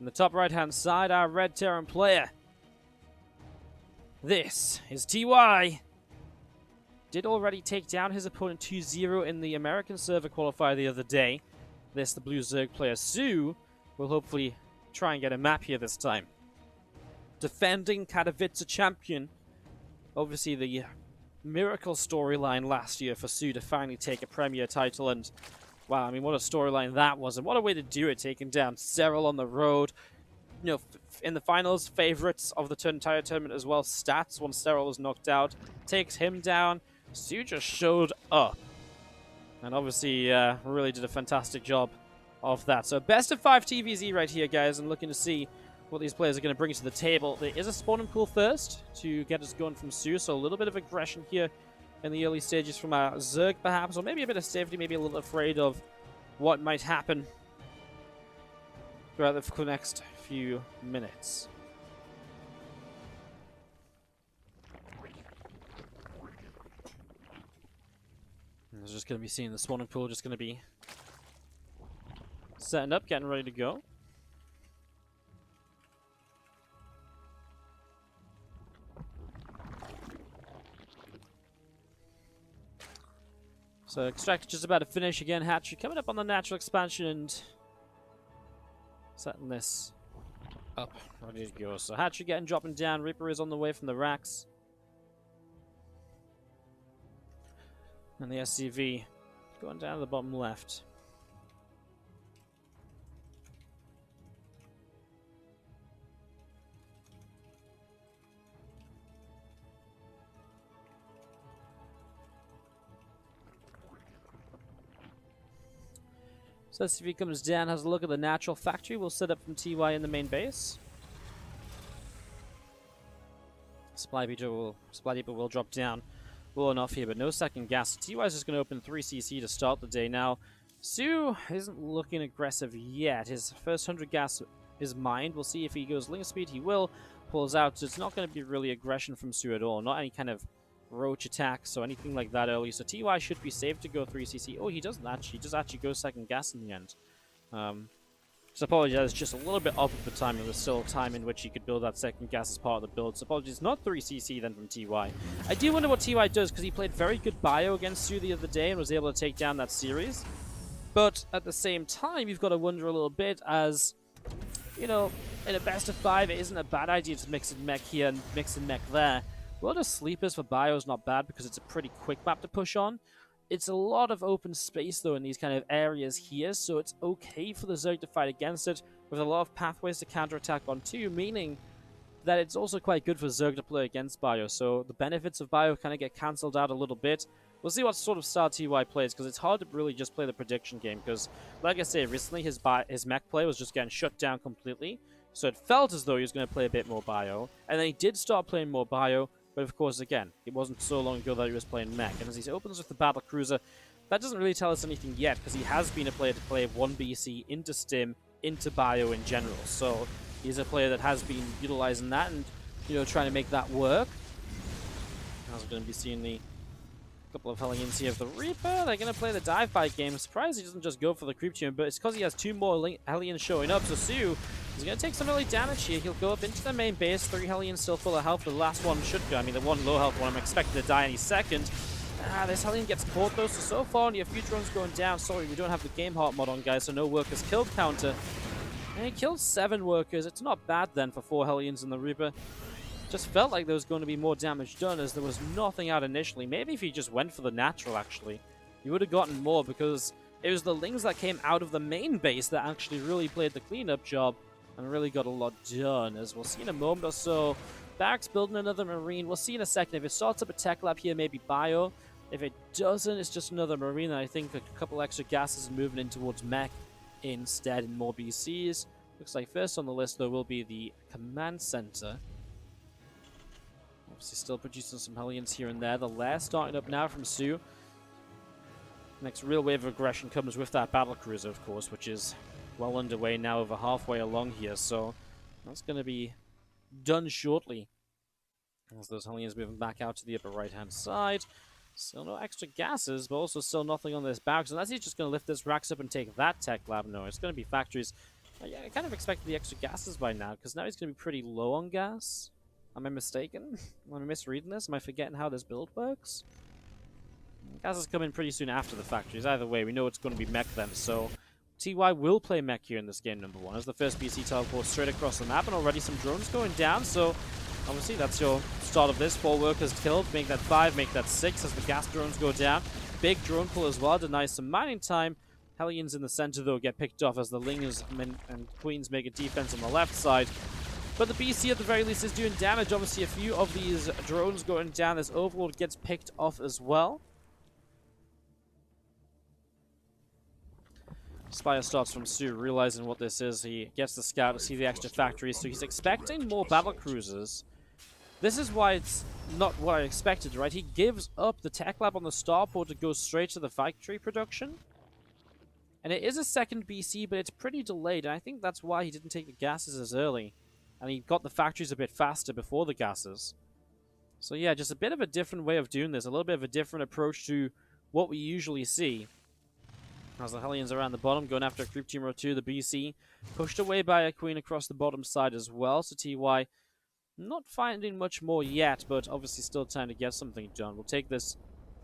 In the top right-hand side, our Red Terran player. This is TY. Did already take down his opponent 2-0 in the American server qualifier the other day. This, the blue Zerg player soO, will hopefully try and get a map here this time. Defending Katowice champion. Obviously the miracle storyline last year for soO to finally take a Premier title, and wow, I mean, what a storyline that was, and what a way to do it, taking down Cyril on the road. You know, in the finals, favorites of the entire tournament as well. Stats, once Cyril was knocked out, takes him down. soO just showed up. And obviously, really did a fantastic job of that. So, best of 5 TvZ right here, guys, and looking to see what these players are going to bring to the table. There is a spawning pool first to get us going from soO, so a little bit of aggression here in the early stages from our Zerg, perhaps, or maybe a bit of safety, maybe a little afraid of what might happen throughout the next few minutes. We're just going to be seeing the spawning pool, just going to be setting up, getting ready to go. So Extractor just about to finish again. Hatchery coming up on the natural expansion and setting this up, ready to go. So Hatchery getting dropping down. Reaper is on the way from the racks. And the SCV going down to the bottom left. So SCV comes down, has a look at the natural factory. We'll set up from TY in the main base. Supply depot will drop down well enough here, but no second gas. TY is just going to open 3cc to start the day. Now, soO isn't looking aggressive yet. His first 100 gas is mined. We'll see if he goes link speed. He will. Pulls out, so it's not going to be really aggression from soO at all. Not any kind of roach attacks or anything like that early. So TY should be safe to go 3cc. Oh, he doesn't actually. He does actually go second gas in the end. So apologize, just a little bit off of the timing. There's still time in which he could build that second gas as part of the build. So apologies, not 3cc then from TY. I do wonder what TY does, because he played very good bio against soO the other day and was able to take down that series. But at the same time, you've got to wonder a little bit, as, you know, in a best of 5, it isn't a bad idea to mix in mech here and mix in mech there. World of Sleepers for bio is not bad because it's a pretty quick map to push on. It's a lot of open space, though, in these kind of areas here, so it's okay for the Zerg to fight against it, with a lot of pathways to counterattack on too, meaning that it's also quite good for Zerg to play against bio, so the benefits of bio kind of get cancelled out a little bit. We'll see what sort of style TY plays, because it's hard to really just play the prediction game, because, like I say, recently his mech play was just getting shut down completely, so it felt as though he was going to play a bit more bio, and then he did start playing more bio. But of course, again, it wasn't so long ago that he was playing mech. And as he opens with the battle cruiser, that doesn't really tell us anything yet, because he has been a player to play 1BC into Stim, into bio in general. So he's a player that has been utilizing that and, you know, trying to make that work. I was going to be seeing the couple of Hellions here of the Reaper. They're going to play the dive bite game. I'm surprised he doesn't just go for the creep tune, but it's because he has 2 more Hellions showing up. So soO is going to take some early damage here. He'll go up into the main base. 3 Hellions still full of health. The last one should go. I mean, the one low health one, I'm expecting to die any second. This Hellion gets caught though, so far your few drones going down. Sorry, we don't have the game heart mod on, guys, so no workers killed counter. And he killed 7 workers. It's not bad then for 4 Hellions in the Reaper. Just felt like there was going to be more damage done, as there was nothing out initially. Maybe if he just went for the natural, actually, he would have gotten more, because it was the Lings that came out of the main base that actually really played the cleanup job and really got a lot done. As we'll see in a moment or so, Barracks building another Marine. We'll see in a second. If it starts up a tech lab here, maybe bio. If it doesn't, it's just another Marine. And I think a couple extra gases moving in towards mech instead, and more BCs. Looks like first on the list, though, will be the command center. Obviously still producing some Hellions here and there. The lair starting up now from soO. Next real wave of aggression comes with that battle cruiser, of course, which is well underway now, over halfway along here. So that's going to be done shortly. As those Hellions moving back out to the upper right-hand side. Still no extra gases, but also still nothing on this barracks. Unless he's just going to lift this racks up and take that tech lab. No, it's going to be factories. Yeah, I kind of expected the extra gases by now, because now he's going to be pretty low on gas. Am I mistaken? Am I misreading this? Am I forgetting how this build works? Gases come in pretty soon after the factories. Either way, we know it's going to be mech then, so TY will play mech here in this game number 1 as the first BC teleports straight across the map, and already some drones going down, so obviously that's your start of this. 4 workers killed, make that 5, make that 6 as the gas drones go down. Big drone pull as well, denies some mining time. Hellions in the center, though, get picked off as the Lingers and Queens make a defense on the left side. But the BC, at the very least, is doing damage. Obviously, a few of these drones going down. This Overlord gets picked off as well. Spire starts from soO, realizing what this is. He gets the scout to see the extra factories, so he's expecting more battle cruisers. This is why it's not what I expected, right? He gives up the tech lab on the starport to go straight to the factory production. And it is a second BC, but it's pretty delayed, and I think that's why he didn't take the gases as early. And he got the factories a bit faster before the gases. So yeah, just a bit of a different way of doing this, a little bit of a different approach to what we usually see. As the Hellions around the bottom, going after a creep team row 2, the BC pushed away by a Queen across the bottom side as well, so TY not finding much more yet, but obviously still trying to get something done. We'll take this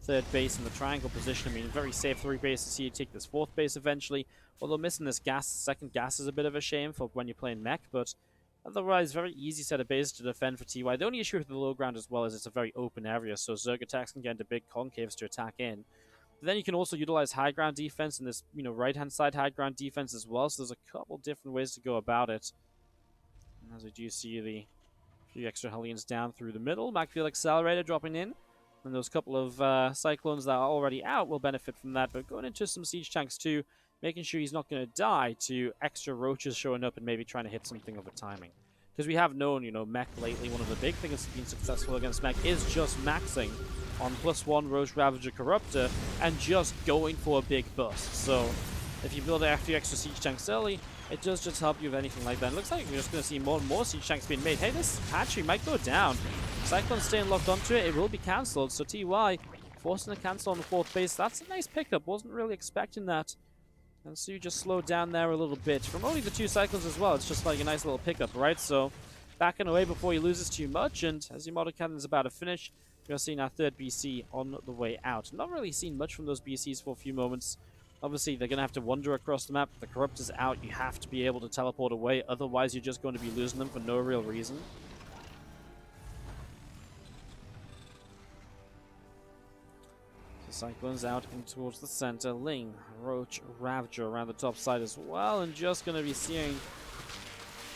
3rd base in the triangle position. I mean, very safe 3 bases here. Take this 4th base eventually. Although missing this gas, 2nd gas is a bit of a shame for when you're playing mech, but otherwise, very easy set of bases to defend for TY. The only issue with the low ground as well is it's a very open area, so Zerg attacks can get into big concaves to attack in. But then you can also utilize high ground defense and this, right-hand side high ground defense as well, so there's a couple different ways to go about it. And as we do see the few extra Hellions down through the middle, Macfield Accelerator dropping in. And those couple of Cyclones that are already out will benefit from that. But going into some Siege Tanks too, making sure he's not going to die to extra Roaches showing up and maybe trying to hit something over timing. Because we have known, mech lately, one of the big things that's been successful against mech is just maxing on +1 Roach Ravager Corruptor and just going for a big bust. So if you build a few extra Siege Tanks early, it does just help you with anything like that. It looks like we're just going to see more and more Siege Tanks being made. Hey, this hatchery might go down. Cyclone staying locked onto it. It will be cancelled. So TY forcing a cancel on the 4th base. That's a nice pickup. Wasn't really expecting that. And so you just slowed down there a little bit. From only the 2 Cyclones as well, it's just like a nice little pickup, right? So backing away before he loses too much. And as your model cannon is about to finish, we're seeing our 3rd BC on the way out. Not really seen much from those BCs for a few moments. Obviously, they're going to have to wander across the map. If the Corruptor's out, you have to be able to teleport away. Otherwise, you're just going to be losing them for no real reason. The Cyclone's out in towards the center. Ling, Roach, Ravager around the top side as well. And just going to be seeing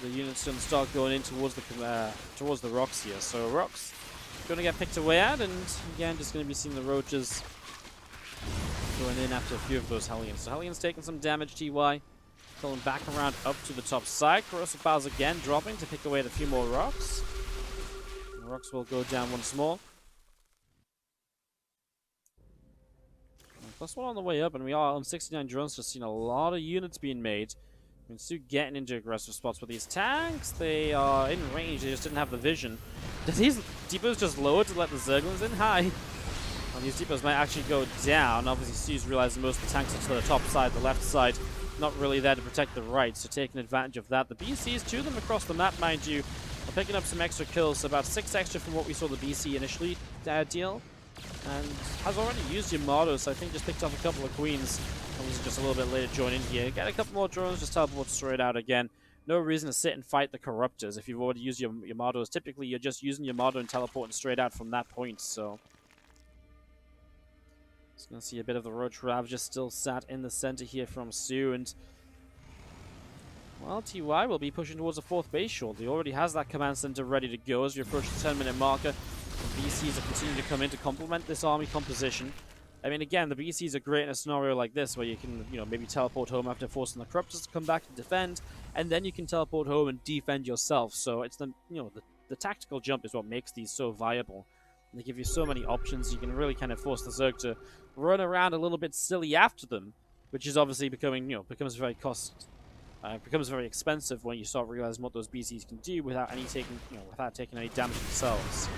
the units going to start going in towards the rocks here. So rocks going to get picked away at. And again, just going to be seeing the Roaches going in after a few of those Hellions. So Hellions taking some damage, TY. Pulling back around up to the top side. Corrosive Bowels again dropping to pick away at a few more rocks. The rocks will go down once more. +1 on the way up, and we are on 69 drones, just seeing a lot of units being made. I mean, soO getting into aggressive spots, but these tanks, they are in range, they just didn't have the vision. Did these depots just lower to let the Zerglings in? Hi! Well, these depots might actually go down. Obviously, soO's realizing most of the tanks are to the top side, the left side, not really there to protect the right, so taking advantage of that. The BCs, 2 of them across the map, mind you, are picking up some extra kills, so about 6 extra from what we saw the BC initially deal. And has already used Yamato, so I think just picked off a couple of Queens. Obviously just a little bit later join in here. Get a couple more drones, just teleport straight out again. No reason to sit and fight the Corruptors. If you've already used your Yamatos, typically you're just using Yamato and teleporting straight out from that point, so... Just gonna see a bit of the Roach Ravager still sat in the center here from soO, and... Well, TY will be pushing towards the 4th base shortly. He already has that command center ready to go as we approach the 10-minute marker. The BCs are continuing to come in to complement this army composition. I mean, again, the BCs are great in a scenario like this, where you can, maybe teleport home after forcing the Corruptors to come back and defend, and then you can teleport home and defend yourself. So it's the tactical jump is what makes these so viable. And they give you so many options. You can really kind of force the Zerg to run around a little bit silly after them, which is obviously becomes very expensive when you start realizing what those BCs can do without taking any damage themselves.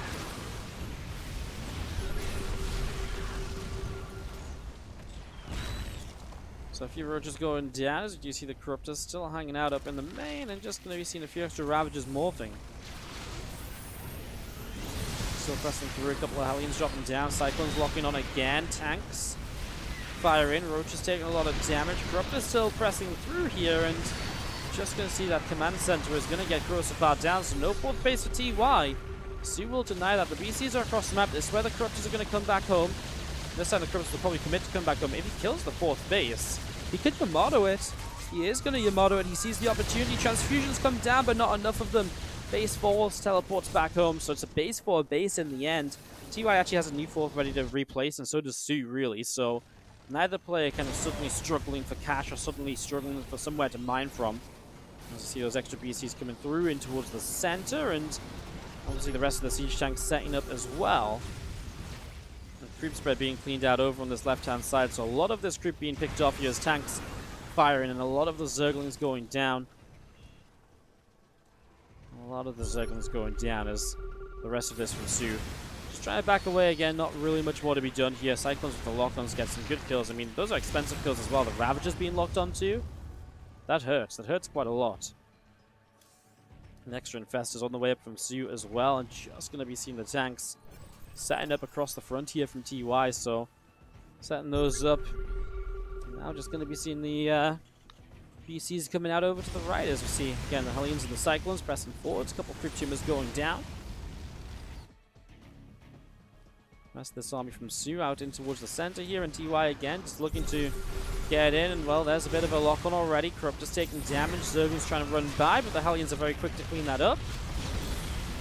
So So a few Roaches going down, as you see the Corruptors still hanging out up in the main, and just going to be seeing a few extra Ravagers morphing. Still pressing through, a couple of Hellions dropping down, Cyclones locking on again, tanks fire in, Roaches taking a lot of damage, Corruptors still pressing through here, and just going to see that command center is going to get crucified down, so no fourth base for TY. soO will deny that. The BCs are across the map. This is where the Corruptors are going to come back home. This time the Corruptors will probably commit to come back home. If he kills the fourth base, he could Yamato it. He is going to Yamato it. He sees the opportunity. Transfusions come down, but not enough of them. Base falls, teleports back home, so it's a base for a base in the end. TY actually has a new fourth ready to replace, and so does soO, really. So neither player kind of suddenly struggling for cash or suddenly struggling for somewhere to mine from. As you see those extra BCs coming through in towards the center, and obviously the rest of the siege tanks setting up as well. The creep spread being cleaned out over on this left-hand side, so a lot of this creep being picked off here as tanks firing, and a lot of the Zerglings going down. A lot of the Zerglings going down as the rest of this from soO. Just trying to back away again, not really much more to be done here. Cyclones with the lock-ons get some good kills. I mean, those are expensive kills as well. The Ravagers being locked on too. That hurts. That hurts quite a lot. An extra Infestors on the way up from soO as well, and just going to be seeing the tanks setting up across the front here from TY, so setting those up. Now just going to be seeing the BCs coming out over to the right, as we see, again, the Hellions and the Cyclones pressing forwards. A couple Crypt Tumors going down. Rest of this army from soO out in towards the center here, and TY again just looking to get in, and well, there's a bit of a lock-on already. Corruptors taking damage, Zerglings trying to run by, but the Hellions are very quick to clean that up.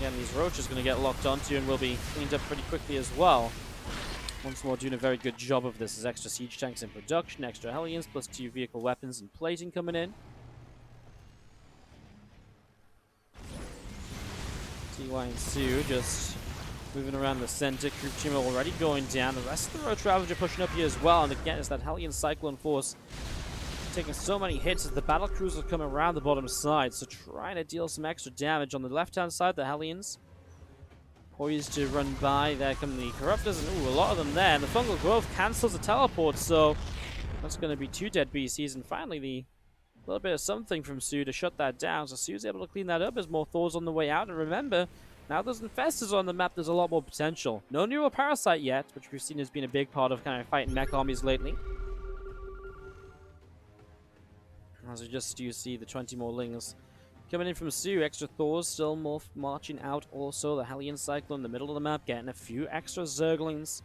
Again, these Roaches are going to get locked onto and will be cleaned up pretty quickly as well. Once more doing a very good job of this. There's extra siege tanks in production, extra Hellions, plus 2 vehicle weapons and plating coming in. TY and soO just moving around the center. Creep Tumor already going down. The rest of the Roach Ravager pushing up here as well. And again, it's that Hellion Cyclone force taking so many hits as the battle cruisers come around the bottom side. So trying to deal some extra damage. On the left-hand side, the Hellions poised to run by. There come the Corruptors, and ooh, a lot of them there. And the Fungal Growth cancels the teleport, so that's going to be 2 dead BCs. And finally, the little bit of something from soO to shut that down. So soO's able to clean that up as more Thors on the way out. And remember, now there's Infestors on the map, there's a lot more potential. No Neural Parasite yet, which we've seen has been a big part of kind of fighting mech armies lately. As we just do see the 20 more Lings coming in from soO. Extra Thors still marching out also. The Hellion Cyclone in the middle of the map, getting a few extra Zerglings.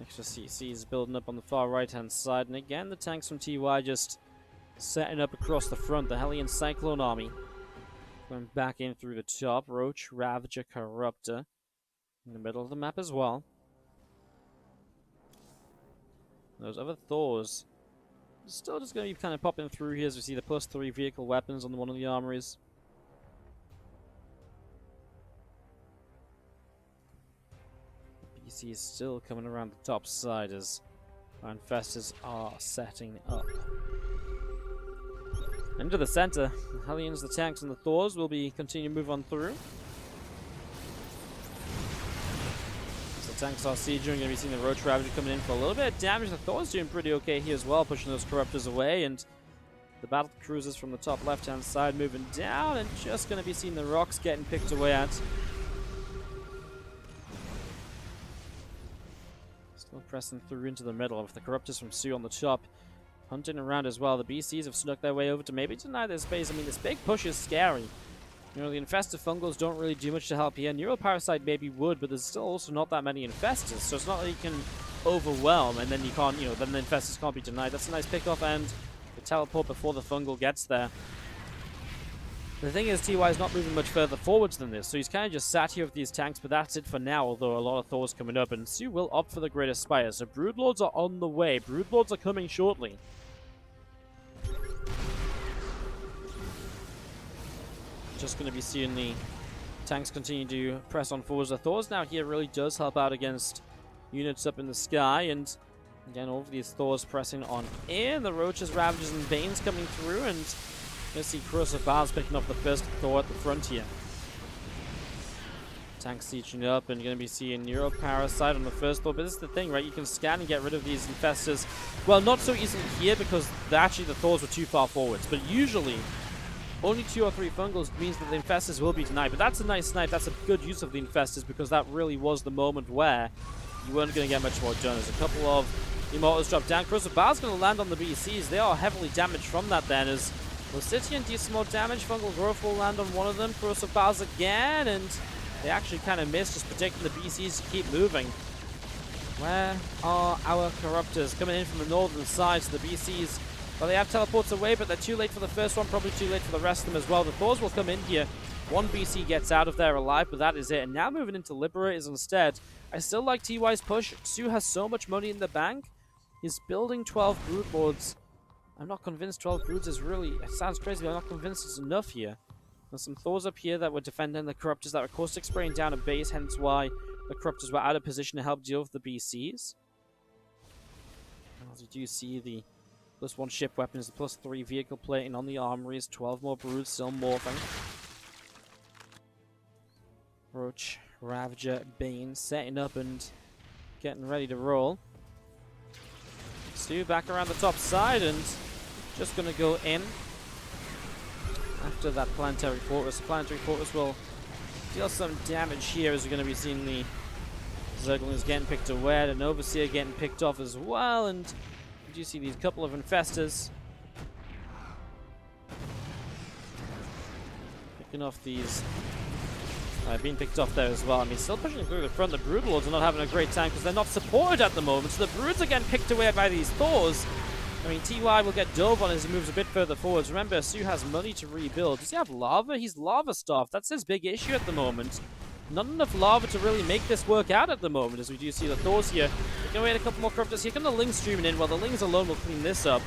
Extra CCs building up on the far right-hand side. And again, the tanks from TY just setting up across the front. The Hellion Cyclone army going back in through the top. Roach, Ravager, Corruptor in the middle of the map as well. Those other Thors still just going to be kind of popping through here as we see the +3 vehicle weapons on one of the armories. BC is still coming around the top side as our Infestors are setting up. Into the center, the Hellions, the tanks, and the Thors will be continuing to move on through. Tanks are sieging. Going to be seeing the Roach Ravager coming in for a little bit of damage. The Thor's doing pretty okay here as well, pushing those Corruptors away, and the battle cruisers from the top left-hand side moving down, and just going to be seeing the rocks getting picked away at. Still pressing through into the middle with the Corruptors from soO on the top, hunting around as well. The BCs have snuck their way over to maybe deny their space. I mean, this big push is scary. You know, the Infested Fungals don't really do much to help here. Neural Parasite maybe would, but there's still also not that many Infestors, so it's not like you can overwhelm, and then you can't, you know, then the Infestors can't be denied. That's a nice pickoff, and the teleport before the Fungal gets there. The thing is, TY is not moving much further forwards than this, so he's kind of just sat here with these tanks, but that's it for now, although a lot of Thors coming up, and soO will opt for the Greater Spire, so Broodlords are on the way. Broodlords are coming shortly. Just going to be seeing the tanks continue to press on forwards. The Thors now here really does help out against units up in the sky, and again, all of these Thors pressing on in. The Roaches, Ravagers, and Banes coming through, and you see Cross of Bars picking up the first Thor at the front here. Tank sieging up, and you're going to be seeing Neuroparasite on the first floor. But this is the thing, right? You can scan and get rid of these infestors. Well, not so easily here because actually the Thors were too far forwards. But usually, only 2 or 3 fungals means that the infestors will be denied. But that's a nice snipe. That's a good use of the infestors because that really was the moment where you weren't going to get much more done. There's a couple of Immortals drop down. Corrosive Bow's going to land on the BCs. They are heavily damaged from that then as Lucidian deals some more damage. Fungal Growth will land on one of them. Corrosive Bow's again, and they actually kind of missed, just protecting the BCs to keep moving. Where are our Corruptors? Coming in from the northern side, so the BCs, well, they have teleports away, but they're too late for the first one, probably too late for the rest of them as well. The Thors will come in here. One BC gets out of there alive, but that is it. And now moving into Liberators instead. I still like TY's push. soO has so much money in the bank. He's building 12 Brood Lords. I'm not convinced 12 Broods is really... It sounds crazy, but I'm not convinced it's enough here. There's some Thors up here that were defending the Corruptors that were caustic spraying down a base, hence why the Corruptors were out of position to help deal with the BCs. As you do see, the +1 ship weapons, the +3 vehicle plating on the armories, 12 more Broods still morphing. Roach, Ravager, Bane setting up and getting ready to roll. soO back around the top side and just going to go in after that Planetary Fortress. The Planetary Fortress will deal some damage here as we're going to be seeing the Zerglings getting picked away, and Overseer getting picked off as well, and you do see these couple of Infestors picking off these. Being picked off there as well. I mean, still pushing through the front. The Brood Lords are not having a great time because they're not supported at the moment. So the Broods are getting picked away by these Thors. I mean, TY will get dove on as he moves a bit further forwards. Remember, soO has money to rebuild. Does he have lava? He's lava starved. That's his big issue at the moment. Not enough lava to really make this work out at the moment, as we do see the Thors here. We're going to wait a couple more Corruptors here. Come the Lings streaming in. Well, the Lings alone will clean this up.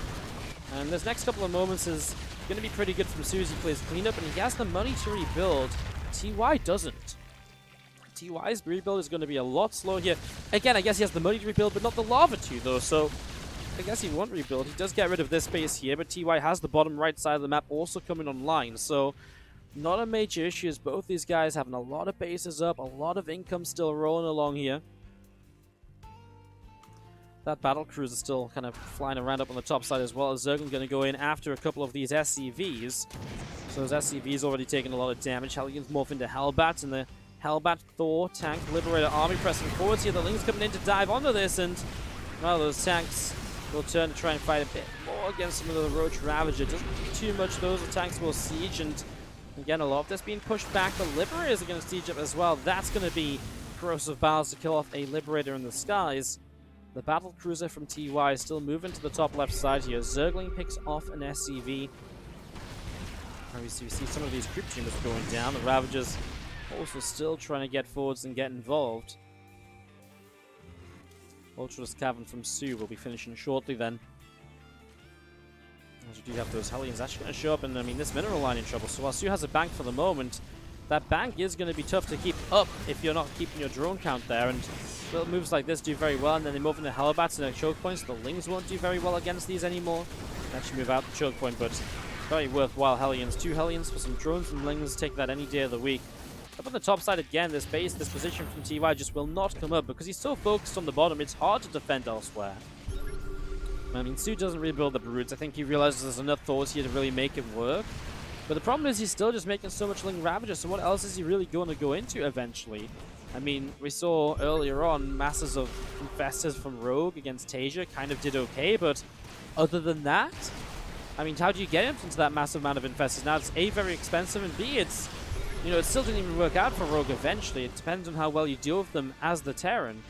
And this next couple of moments is going to be pretty good from soO as he plays cleanup, and he has the money to rebuild. TY doesn't. TY's rebuild is going to be a lot slower here. Again, I guess he has the money to rebuild, but not the lava to, though, so I guess he won't rebuild. He does get rid of this base here, but TY has the bottom right side of the map also coming online, so not a major issue as both these guys having a lot of bases up, a lot of income still rolling along here. That battle cruiser is still kind of flying around up on the top side as well, as Zerglin going to go in after a couple of these SCVs. So those SCVs already taking a lot of damage. Hellions morph into Hellbats, and the Hellbat, Thor, Tank, Liberator army pressing forwards here. The Lings coming in to dive onto this, and well, those tanks will turn to try and fight a bit more against some of the Roach Ravager. Doesn't do too much, those tanks will siege, and again, a lot of this being pushed back. The Liberators are going to siege up as well. That's going to be Corrosive Bowels to kill off a Liberator in the skies. The battle cruiser from TY is still moving to the top left side here. Zergling picks off an SCV. Obviously, we see some of these creep tumors going down. The Ravagers also still trying to get forwards and get involved. Ultra's Cavern from soO will be finishing shortly then. As we do have those Hellions actually going to show up, and I mean, this mineral line in trouble. So while soO has a bank for the moment, that bank is going to be tough to keep up if you're not keeping your drone count there. And little moves like this do very well, and then they move into Hellbats and their choke points. The Lings won't do very well against these anymore. They actually move out the choke point, but very worthwhile Hellions. 2 Hellions for some drones and Lings. Take that any day of the week. Up on the top side again, this base, this position from TY just will not come up because he's so focused on the bottom, it's hard to defend elsewhere. I mean, soO doesn't rebuild the Broods. I think he realizes there's enough Thors here to really make it work. But the problem is he's still just making so much Ling Ravager, so what else is he really going to go into eventually? I mean, we saw earlier on masses of Infestors from Rogue against Tasia kind of did okay, but other than that, I mean, how do you get into that massive amount of Infestors? Now, it's A, very expensive, and B, it's, you know, it still didn't even work out for Rogue eventually. It depends on how well you deal with them as the Terran.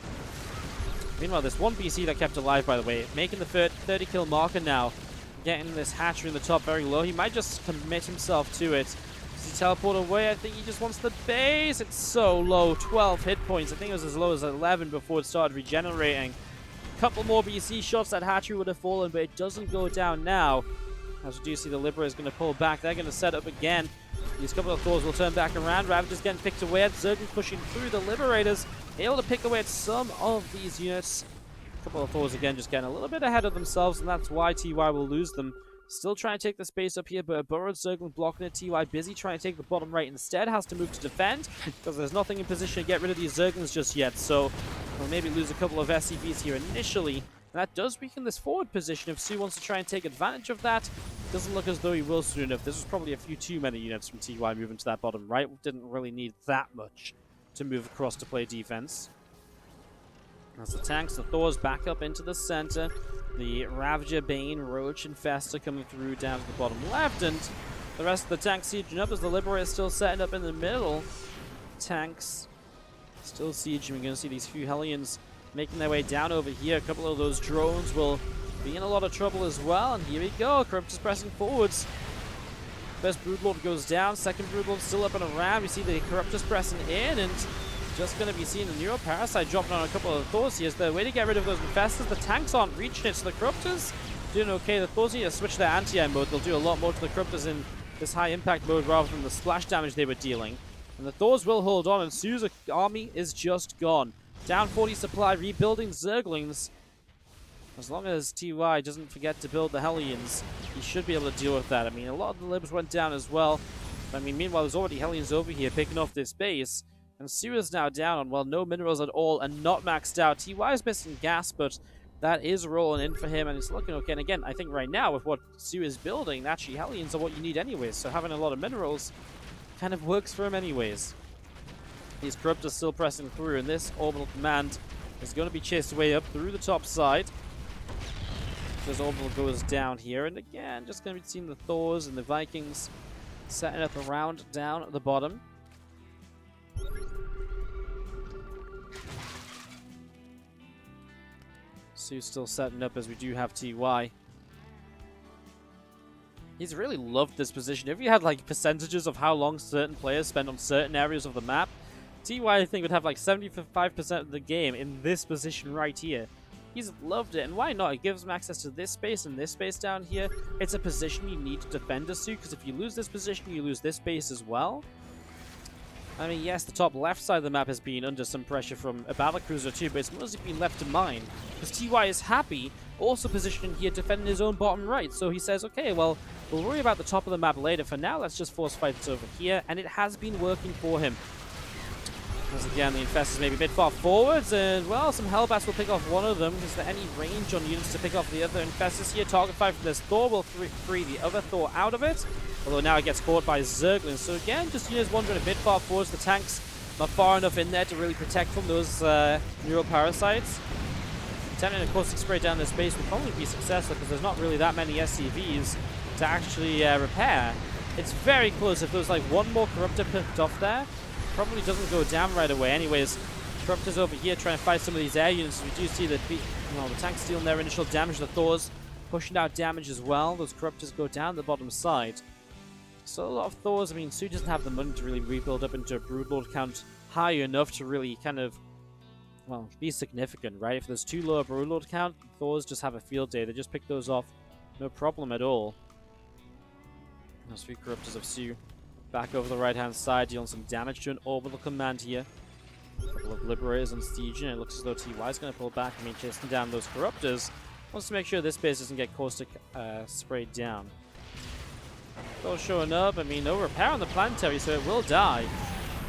Meanwhile, this one BC that kept alive, by the way, making the 30 kill marker now, getting this hatchery in the top very low. He might just commit himself to it. Does he teleport away? I think he just wants the base. It's so low, 12 hit points. I think it was as low as 11 before it started regenerating. A couple more BC shots, that hatchery would have fallen, but it doesn't go down now. As we do see, the Liberator is going to pull back. They're going to set up again. These couple of Thors will turn back around. Ravagers getting picked away at. Zerglin pushing through. The Liberators able to pick away at some of these units. A couple of Thors again just getting a little bit ahead of themselves, and that's why TY will lose them. Still trying to take the space up here, but a burrowed Zergling blocking it. TY busy trying to take the bottom right instead. Has to move to defend because there's nothing in position to get rid of these Zerglings just yet. So we'll maybe lose a couple of SCVs here initially. And that does weaken this forward position. If soO wants to try and take advantage of that, doesn't look as though he will soon enough. This was probably a few too many units from TY moving to that bottom right. Didn't really need that much to move across to play defense. As the tanks, the Thors back up into the center. The Ravager, Bane, Roach, and Fester coming through down to the bottom left, and the rest of the tanks sieging up as the Liberator still setting up in the middle. Tanks still sieging. We're going to see these few Hellions making their way down over here. A couple of those drones will be in a lot of trouble as well, and here we go. Corruptors pressing forwards. First Broodlord goes down, second Broodlord still up and around. We see the Corruptors pressing in, and just going to be seeing the Neuroparasite dropping on a couple of the Thors here. It's the way to get rid of those Infestors. The tanks aren't reaching it, so the Corruptors doing okay. The Thors need to switch their anti-air mode. They'll do a lot more to the Corruptors in this high impact mode rather than the splash damage they were dealing. And the Thors will hold on, and soO's army is just gone. Down 40 supply, rebuilding Zerglings. As long as TY doesn't forget to build the Hellions, he should be able to deal with that. I mean, a lot of the Libs went down as well. I mean, meanwhile, there's already Hellions over here picking off this base. And soO is now down on, well, no minerals at all and not maxed out. TY is missing gas, but that is rolling in for him, and it's looking okay. And again, I think right now with what soO is building, naturally Hellions are what you need anyways, so having a lot of minerals kind of works for him anyways. These Corruptors still pressing through, and this orbital command is going to be chased away up through the top side. This orbital goes down here, and again, just going to be seeing the Thors and the Vikings setting up around down at the bottom. soO's still setting up as we do have TY. He's really loved this position. If you had like percentages of how long certain players spend on certain areas of the map, TY I think would have like 75% of the game in this position right here. He's loved it, and why not? It gives him access to this space and this space down here. It's a position you need to defend as soO, because if you lose this position, you lose this space as well. I mean, yes, the top left side of the map has been under some pressure from a battlecruiser too, but it's mostly been left to mine. Because TY is happy, also positioning here, defending his own bottom right. So he says, okay, well, we'll worry about the top of the map later. For now, let's just force fights over here, and it has been working for him. As again, the Infestors maybe a bit far forwards, and well, some Hellbats will pick off one of them. Is there any range on units to pick off the other Infestors here? Target 5 for this Thor will free the other Thor out of it, although now it gets caught by Zerglings. So again, just units wandering a bit far forwards. The tanks not far enough in there to really protect from those Neuroparasites. Attempting a caustic spray down this base will probably be successful because there's not really that many SCVs to actually repair. It's very close. If there's like one more Corruptor picked off there, probably doesn't go down right away. Anyways, Corruptors over here trying to fight some of these air units. We do see that the tanks dealing their initial damage. The Thors pushing out damage as well. Those Corruptors go down the bottom side. So a lot of Thors. I mean, soO doesn't have the money to really rebuild up into a Broodlord count high enough to really kind of, well, be significant, right? If there's too low a Broodlord count, Thors just have a field day. They just pick those off, no problem at all. Those three Corruptors of soO back over the right-hand side, dealing some damage to an orbital command here. A couple of Liberators on siege, and it looks as though TY is going to pull back. I mean, chasing down those Corruptors. Wants to make sure this base doesn't get caustic sprayed down. Those showing up. I mean, no repair on the planetary, so it will die.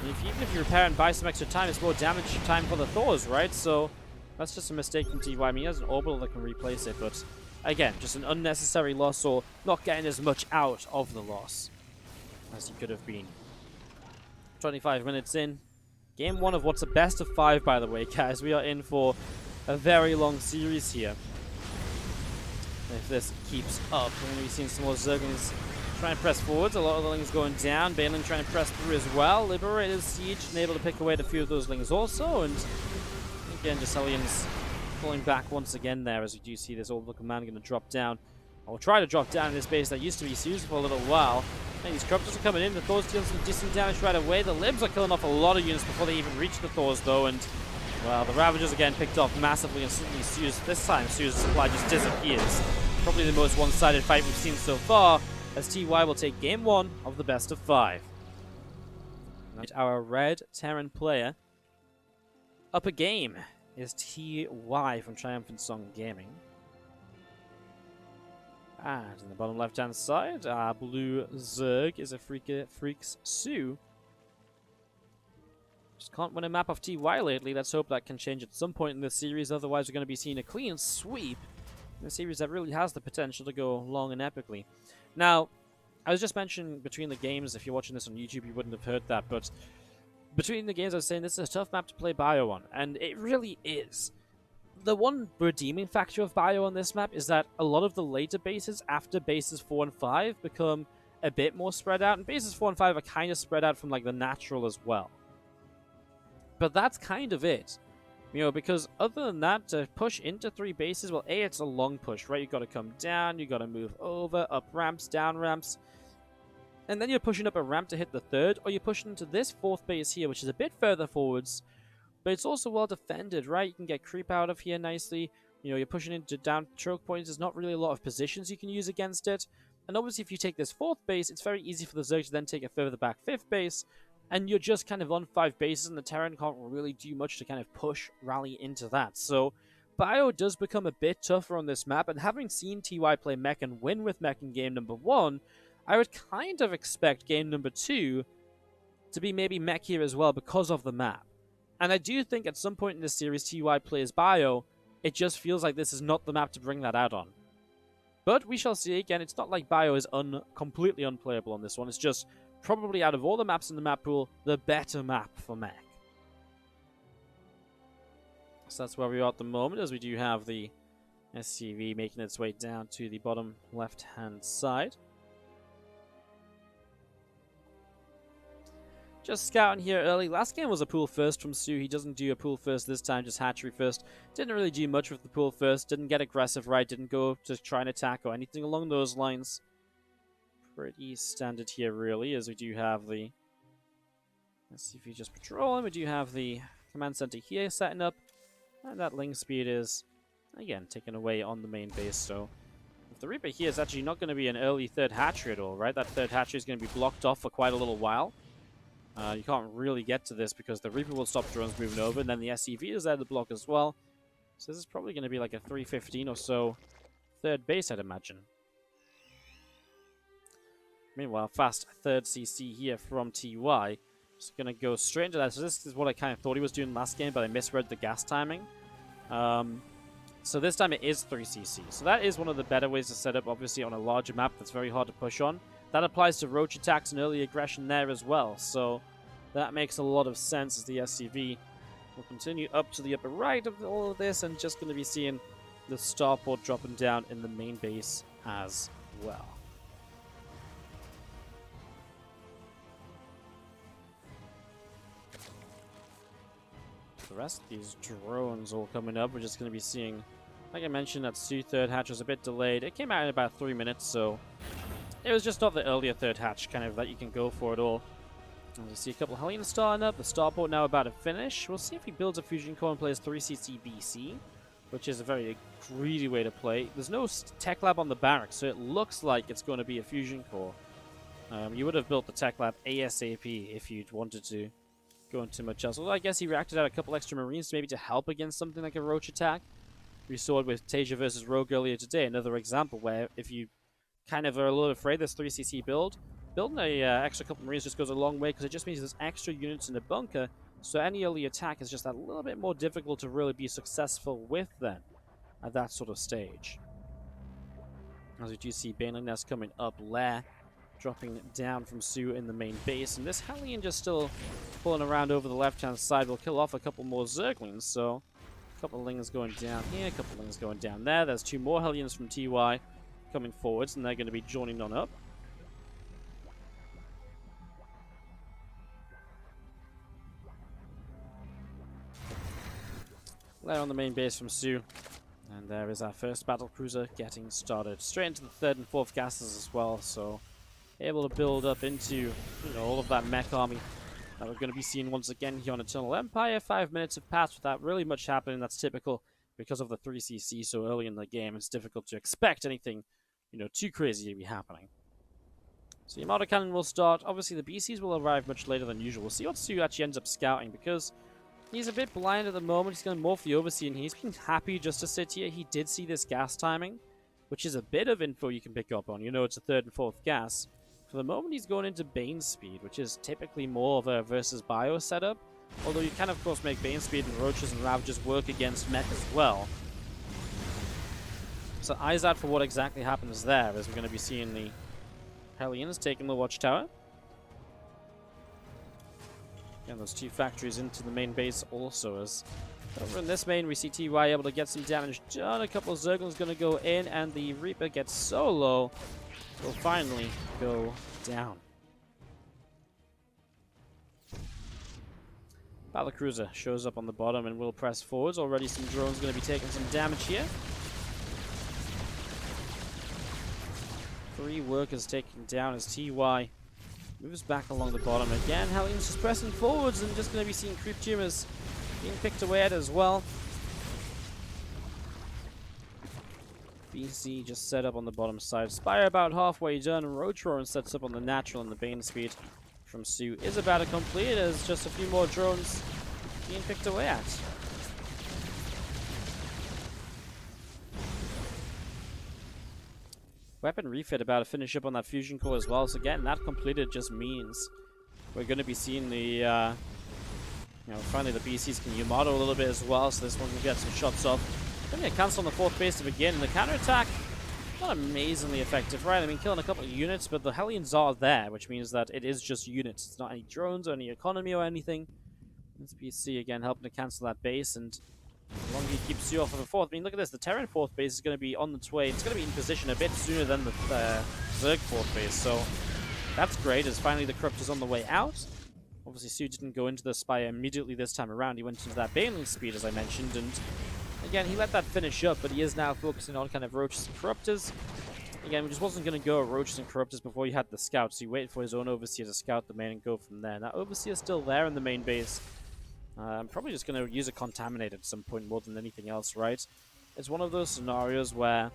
And even if you repair and buy some extra time, it's more damage time for the Thors, right? So that's just a mistake from TY. I mean, he has an orbital that can replace it, but again, just an unnecessary loss, or not getting as much out of the loss as he could have been. 25 minutes in. Game 1 of what's a best of 5, by the way, guys. We are in for a very long series here. If this keeps up, we're going to be seeing some more Zerglings trying to press forwards. A lot of the Lings going down. Baneling trying to press through as well. Liberators siege and able to pick away at a few of those Lings also. And again, just Hellions pulling back once again there, as we do see this orbital command going to drop down. Or try to drop down in this base that used to be soO's for a little while. And these Corruptors are coming in. The Thors dealing some decent damage right away. The Libs are killing off a lot of units before they even reach the Thors, though. And, well, the Ravagers again picked off massively, and suddenly soO's, this time soO's supply just disappears. Probably the most one-sided fight we've seen so far, as TY will take Game 1 of the best of 5. Our red Terran player up a game is TY from Triumphant Song Gaming. And in the bottom left-hand side, our blue Zerg is a freaks soO. Just can't win a map of TY lately. Let's hope that can change at some point in this series. Otherwise, we're going to be seeing a clean sweep in a series that really has the potential to go long and epically. Now, I was just mentioning between the games. If you're watching this on YouTube, you wouldn't have heard that. But between the games, I was saying this is a tough map to play Bio on. And it really is. The one redeeming factor of Bio on this map is that a lot of the later bases after bases 4 and 5 become a bit more spread out. And bases 4 and 5 are kind of spread out from like the natural as well. But that's kind of it. You know, because other than that, to push into 3 bases, well, A, it's a long push, right? You've got to come down, you've got to move over, up ramps, down ramps. And then you're pushing up a ramp to hit the 3rd, or you're pushing into this 4th base here, which is a bit further forwards. But it's also well defended, right? You can get creep out of here nicely. You know, you're pushing into down choke points. There's not really a lot of positions you can use against it. And obviously, if you take this 4th base, it's very easy for the Zerg to then take a further back 5th base. And you're just kind of on 5 bases, and the Terran can't really do much to kind of push, rally into that. So, Bio does become a bit tougher on this map, and having seen TY play mech and win with mech in game number 1, I would kind of expect game number 2 to be maybe mech here as well because of the map. And I do think at some point in this series, TY plays Bio, it just feels like this is not the map to bring that out on. But we shall see. Again, it's not like Bio is completely unplayable on this one, it's just probably out of all the maps in the map pool, the better map for mech. So that's where we are at the moment, as we do have the SCV making its way down to the bottom left-hand side. Just scouting here early. Last game was a pool first from soO. He doesn't do a pool first this time, just hatchery first. Didn't really do much with the pool first. Didn't get aggressive, right? Didn't go to try and attack or anything along those lines. Pretty standard here, really, as we do have the... Let's see if you just patrol, and we do have the command center here setting up. And that link speed is, again, taken away on the main base. So, if the Reaper here is actually not going to be an early 3rd hatchery at all, right? That 3rd hatchery is going to be blocked off for quite a little while. You can't really get to this because the Reaper will stop drones moving over, and then the SCV is there to block as well. So this is probably going to be like a 315 or so 3rd base, I'd imagine. Meanwhile, fast 3rd CC here from TY. Just going to go straight into that. So this is what I kind of thought he was doing last game, but I misread the gas timing. So this time it is 3cc. So that is one of the better ways to set up, obviously, on a larger map that's very hard to push on. That applies to roach attacks and early aggression there as well. So that makes a lot of sense as the SCV will continue up to the upper right of all of this, and just going to be seeing the starport dropping down in the main base as well. The rest of these drones all coming up, we're just going to be seeing, like I mentioned, that soO 3rd hatch was a bit delayed. It came out in about 3 minutes, so it was just not the earlier 3rd hatch kind of that you can go for at all. And we see a couple of Hellions starting up. The starport now about to finish. We'll see if he builds a fusion core and plays 3cc BC, which is a very greedy way to play. There's no tech lab on the barracks, so it looks like it's going to be a fusion core. You would have built the tech lab ASAP if you'd wanted to go into much else. Well, I guess he reacted out a couple extra Marines maybe to help against something like a Roach attack. We saw it with Tasia versus Rogue earlier today. Another example where if you kind of are a little afraid this 3cc build, building a extra couple Marines just goes a long way, because it just means there's extra units in the bunker, so any early attack is just a little bit more difficult to really be successful with then at that sort of stage. As we do see Baneling Nest coming up lair, dropping down from soO in the main base, and this Hellion just still pulling around over the left-hand side will kill off a couple more Zerglings, so a couple Lings going down here, a couple Lings going down there. There's 2 more Hellions from TY coming forwards, and they're going to be joining on up. There on the main base from soO. And there is our first battle cruiser getting started. Straight into the 3rd and 4th gases as well, so able to build up into all of that mech army that we're going to be seeing once again here on Eternal Empire. 5 minutes have passed without really much happening. That's typical because of the 3cc so early in the game. It's difficult to expect anything too crazy to be happening. So your autocannon will start. Obviously the BCs will arrive much later than usual. We'll see what soO actually ends up scouting, because he's a bit blind at the moment. He's going to morph the Overseer, and he's been happy just to sit here. He did see this gas timing, which is a bit of info you can pick up on. You know it's a 3rd and 4th gas. For the moment, he's going into Bane Speed, which is typically more of a versus bio setup. Although you can, of course, make Bane Speed and Roaches and Ravages work against mech as well. So eyes out for what exactly happens there, as we're going to be seeing the Hellions taking the Watchtower. And those 2 factories into the main base also, as over in this main we see TY able to get some damage done. A couple of Zerglings going to go in, and the Reaper gets so low, will finally go down. Battlecruiser shows up on the bottom and will press forwards. Already some drones going to be taking some damage here. 3 workers taken down as TY moves back along the bottom again. Hellions just pressing forwards and just going to be seeing creep tumors being picked away at as well. BC just set up on the bottom side. Spire about halfway done. Roach sets up on the natural, and the Bane Speed from soO is about to complete as just a few more drones being picked away at. Weapon refit about to finish up on that fusion core as well. So getting that completed just means we're going to be seeing the, finally the BCs can Yamato a little bit as well. So this one can get some shots off. Going to get cancelled on the 4th base to begin. And the counterattack, not amazingly effective, right? I mean, killing a couple of units, but the Hellions are there, which means that it is just units. It's not any drones or any economy or anything. This BC again helping to cancel that base, and as long as he keeps soO off of the 4th. I mean, look at this. The Terran 4th base is going to be on its way. It's going to be in position a bit sooner than the Zerg 4th base, so that's great, as finally the Corrupt is on the way out. Obviously, soO didn't go into the Spire immediately this time around. He went into that Baneling Speed, as I mentioned, and again, he let that finish up, but he is now focusing on kind of Roaches and Corruptors. Again, we just wasn't going to go Roaches and Corruptors before he had the Scout, so he waited for his own Overseer to scout the main and go from there. Now, Overseer's still there in the main base. I'm probably just going to use a Contaminate at some point more than anything else, right? It's one of those scenarios where,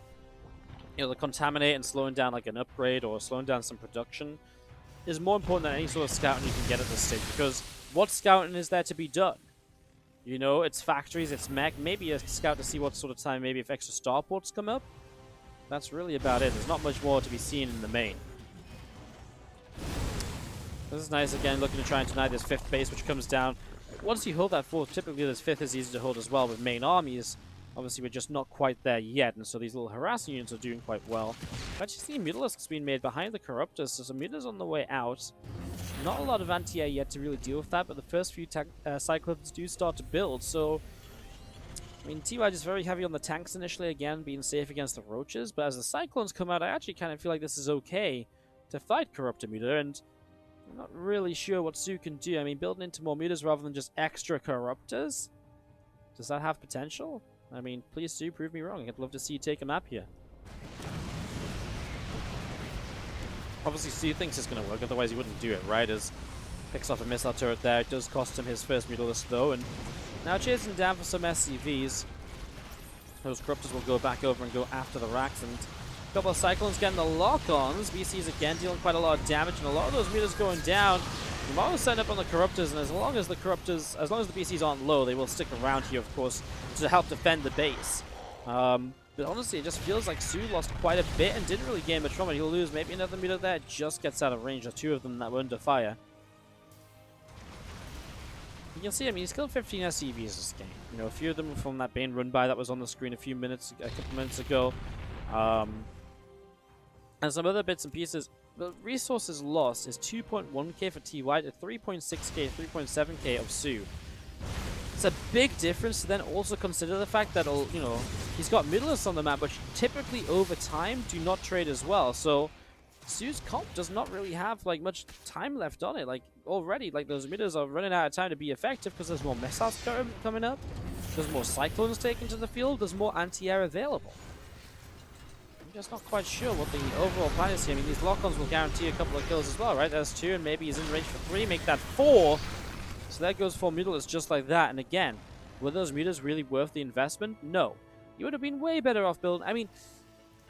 the Contaminate and slowing down like an upgrade or slowing down some production is more important than any sort of scouting you can get at this stage, because what scouting is there to be done? It's factories, it's mech, maybe a scout to see what sort of time, maybe if extra starports come up. That's really about it. There's not much more to be seen in the main. This is nice, again, looking to try and deny this 5th base, which comes down. Once you hold that 4th, typically this 5th is easy to hold as well with main armies. Obviously, we're just not quite there yet, and so these little harassing units are doing quite well. I've actually seen Mutalisks being made behind the Corruptors, so some Mutas on the way out. Not a lot of anti-air yet to really deal with that, but the first few Cyclones do start to build, so I mean, TY is very heavy on the tanks initially, again, being safe against the Roaches, but as the Cyclones come out, I actually kind of feel like this is okay to fight Corruptor Muta, and I'm not really sure what soO can do. I mean, building into more Mutas rather than just extra Corruptors, does that have potential? I mean, please soO, prove me wrong. I'd love to see you take a map here. Obviously, soO thinks it's going to work, otherwise he wouldn't do it, right? As picks off a missile turret there. It does cost him his first Mutalisk, though, and now chasing down for some SCVs. Those Corruptors will go back over and go after the racks, and a couple of Cyclones getting the lock-ons. BC's again dealing quite a lot of damage, and a lot of those meters going down. Yamato setting up on the Corruptors, and as long as the BCs aren't low, they will stick around here, of course, to help defend the base. But honestly, it just feels like soO lost quite a bit and didn't really gain much from it. He'll lose maybe another meter there, just gets out of range. There are 2 of them that were under fire. You can see, I mean, he's killed 15 SCVs this game. A few of them from that Bane run-by that was on the screen a couple minutes ago. And some other bits and pieces. The resources lost is 2.1k for TY to 3.6k, 3.7k of soO. It's a big difference to then also consider the fact that, he's got Mutalisks on the map, which typically over time do not trade as well. So soO's comp does not really have much time left on it. Already, those Mutas are running out of time to be effective because there's more missiles coming up, there's more Cyclones taken to the field, there's more anti-air available. I'm just not quite sure what the overall plan is here. I mean, these lock-ons will guarantee a couple of kills as well, right? There's 2, and maybe he's in range for 3, make that 4. So there goes 4 Mutalisks just like that. And again, were those Mutas really worth the investment? No. You would have been way better off building... I mean,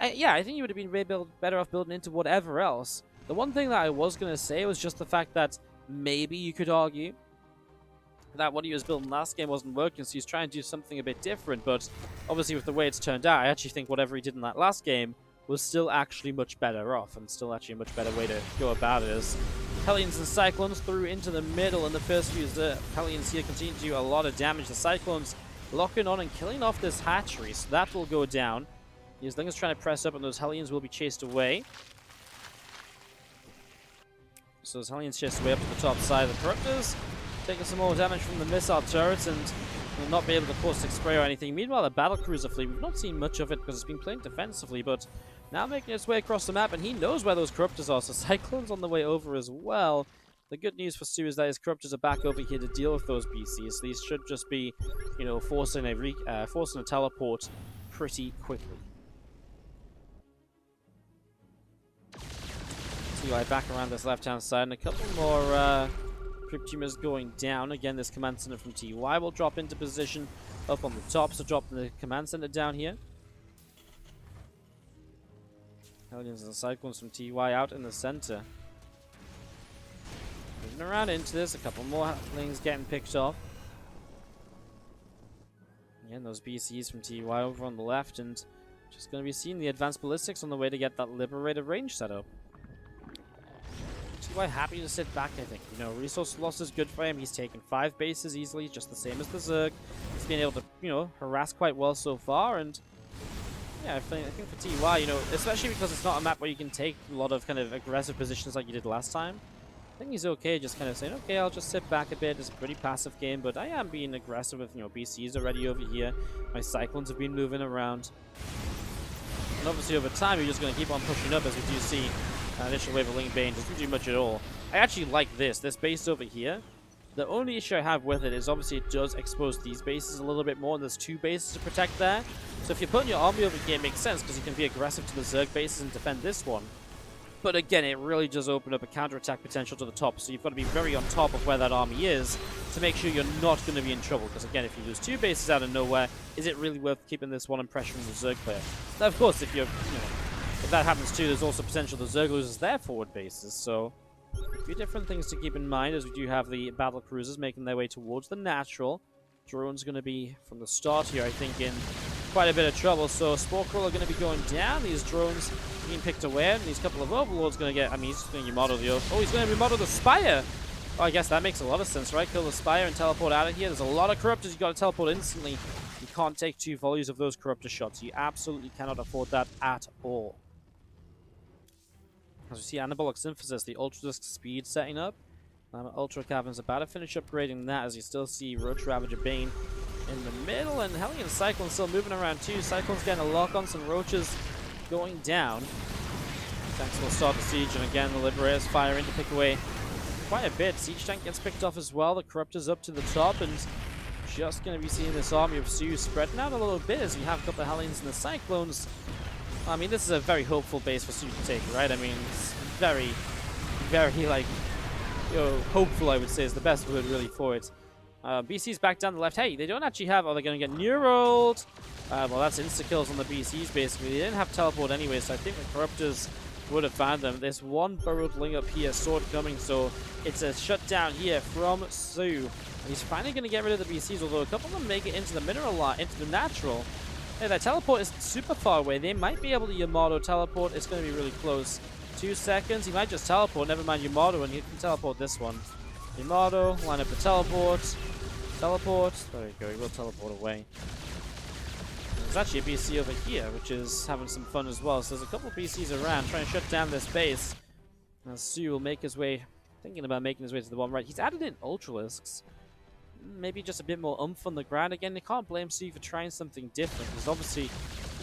yeah, I think you would have been way better off building into whatever else. The one thing that I was going to say was just the fact that maybe you could argue that what he was building last game wasn't working, so he's trying to do something a bit different. But obviously with the way it's turned out, I actually think whatever he did in that last game was still actually much better off, and still actually a much better way to go about it. As Hellions and Cyclones through into the middle, and the first few Hellions here continue to do a lot of damage. The Cyclones locking on and killing off this hatchery, so that will go down. As long as trying to press up, and those Hellions will be chased away. So those Hellions chased away up to the top side. The Corruptors taking some more damage from the missile turrets and will not be able to caustic spray or anything. Meanwhile, the battlecruiser fleet, we've not seen much of it because it's been playing defensively, but now making its way across the map, and he knows where those Corruptors are, so Cyclone's on the way over as well. The good news for soO is that his Corruptors are back over here to deal with those BCs, so these should just be, you know, forcing a teleport pretty quickly. TY back around this left-hand side, and a couple more Crypt Tumors going down. Again, this command center from TY will drop into position up on the top, so drop the command center down here. Hellions and Cyclones from TY out in the center. Moving around into this, a couple more things getting picked off. Again, those BCs from TY over on the left, and just going to be seeing the advanced ballistics on the way to get that liberated range set up. TY happy to sit back, I think. You know, resource loss is good for him. He's taken 5 bases easily, just the same as the Zerg. He's been able to, you know, harass quite well so far, and yeah, I think for TY, you know, especially because it's not a map where you can take a lot of kind of aggressive positions like you did last time, I think he's okay just kind of saying, okay, I'll just sit back a bit. It's a pretty passive game, but I am being aggressive with, you know, BCs already over here. My Cyclones have been moving around. And obviously over time, you're just going to keep on pushing up as we do see an initial wave of Ling Bane doesn't do much at all. I actually like this base over here. The only issue I have with it is obviously it does expose these bases a little bit more, and there's 2 bases to protect there. So if you're putting your army over here, it makes sense because you can be aggressive to the Zerg bases and defend this one. But again, it really does open up a counterattack potential to the top, so you've got to be very on top of where that army is to make sure you're not going to be in trouble. Because again, if you lose 2 bases out of nowhere, is it really worth keeping this one and pressuring the Zerg player? Now, of course, if you're, you know, if that happens too, there's also potential the Zerg loses their forward bases, so a few different things to keep in mind as we do have the battle cruisers making their way towards the natural. Drone's going to be, from the start here, I think, in quite a bit of trouble. So Spore Crawler are going to be going down. These drones being picked away, and these couple of Overlords going to get, I mean, he's just going to remodel the... Oh, he's going to remodel the Spire! Oh, I guess that makes a lot of sense, right? Kill the Spire and teleport out of here. There's a lot of Corruptors. You've got to teleport instantly. You can't take 2 volleys of those Corruptor shots. You absolutely cannot afford that at all. As we see Anabolic Synthesis, the Ultralisk speed setting up. Ultra Cavern's about to finish upgrading that, as you still see Roach Ravager Bane in the middle, and Hellion Cyclone still moving around too. Cyclone's getting a lock on some Roaches going down. Tanks will start the siege, and again the Liberators firing to pick away quite a bit. Siege Tank gets picked off as well. The Corruptor's up to the top, and just going to be seeing this army of soO spreading out a little bit as we have a couple of Hellions and the Cyclones. I mean, this is a very hopeful base for soO to take, right? I mean, it's very, very, like, you know, hopeful, I would say, is the best word, really, for it. BC's back down the left. Hey, they don't actually have... Oh, they're going to get neuroed. Well, that's insta-kills on the BCs, basically. They didn't have teleport anyway, so I think the Corruptors would have found them. There's one burrowed Ling up here, sword coming, so it's a shutdown here from soO. And he's finally going to get rid of the BCs, although a couple of them make it into the mineral lot, into the natural. Hey, that teleport is super far away. They might be able to Yamato teleport. It's going to be really close. 2 seconds. He might just teleport. Never mind Yamato, and he can teleport this one. Yamato, line up the teleport. Teleport. There you go. He will teleport away. There's actually a BC over here, which is having some fun as well. So there's a couple of BCs around trying to shut down this base. Now soO will make his way, thinking about making his way to the bottom right. He's added in Ultralisks. Maybe just a bit more oomph on the ground. Again, they can't blame soO for trying something different, because obviously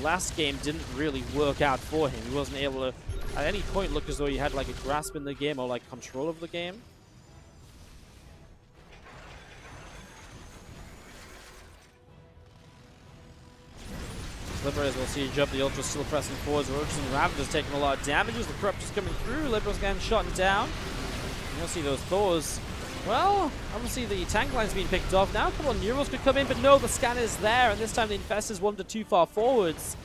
last game didn't really work out for him. He wasn't able to at any point look as though he had like a grasp in the game or like control of the game. Liberators will siege up. The Ultra's still pressing forwards. Roaches and Ravagers taking a lot of damages. The Corruptor's coming through. Liberals getting shot down. You'll see those Thors. Well, obviously the tank line's being picked off. Now a couple of Neurals could come in, but no, the scanner is there, and this time the Infestors wandered too far forwards.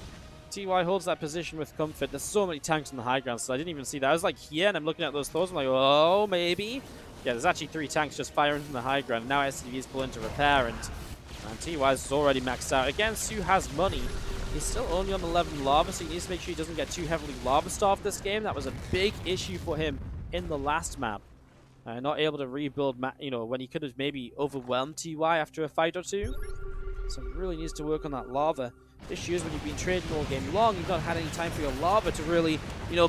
TY holds that position with comfort. There's so many tanks on the high ground, so I didn't even see that. I was like here, and I'm looking at those Thors. I'm like, oh, maybe. Yeah, there's actually 3 tanks just firing from the high ground. Now SCVs pull into repair, and TvZ is already maxed out. Again, soO has money. He's still only on 11 lava, so he needs to make sure he doesn't get too heavily lava-starved this game. That was a big issue for him in the last map. Not able to rebuild, when he could have maybe overwhelmed TY after a fight or two. So he really needs to work on that lava. Issue is when you've been trading all game long, you've not had any time for your lava to really,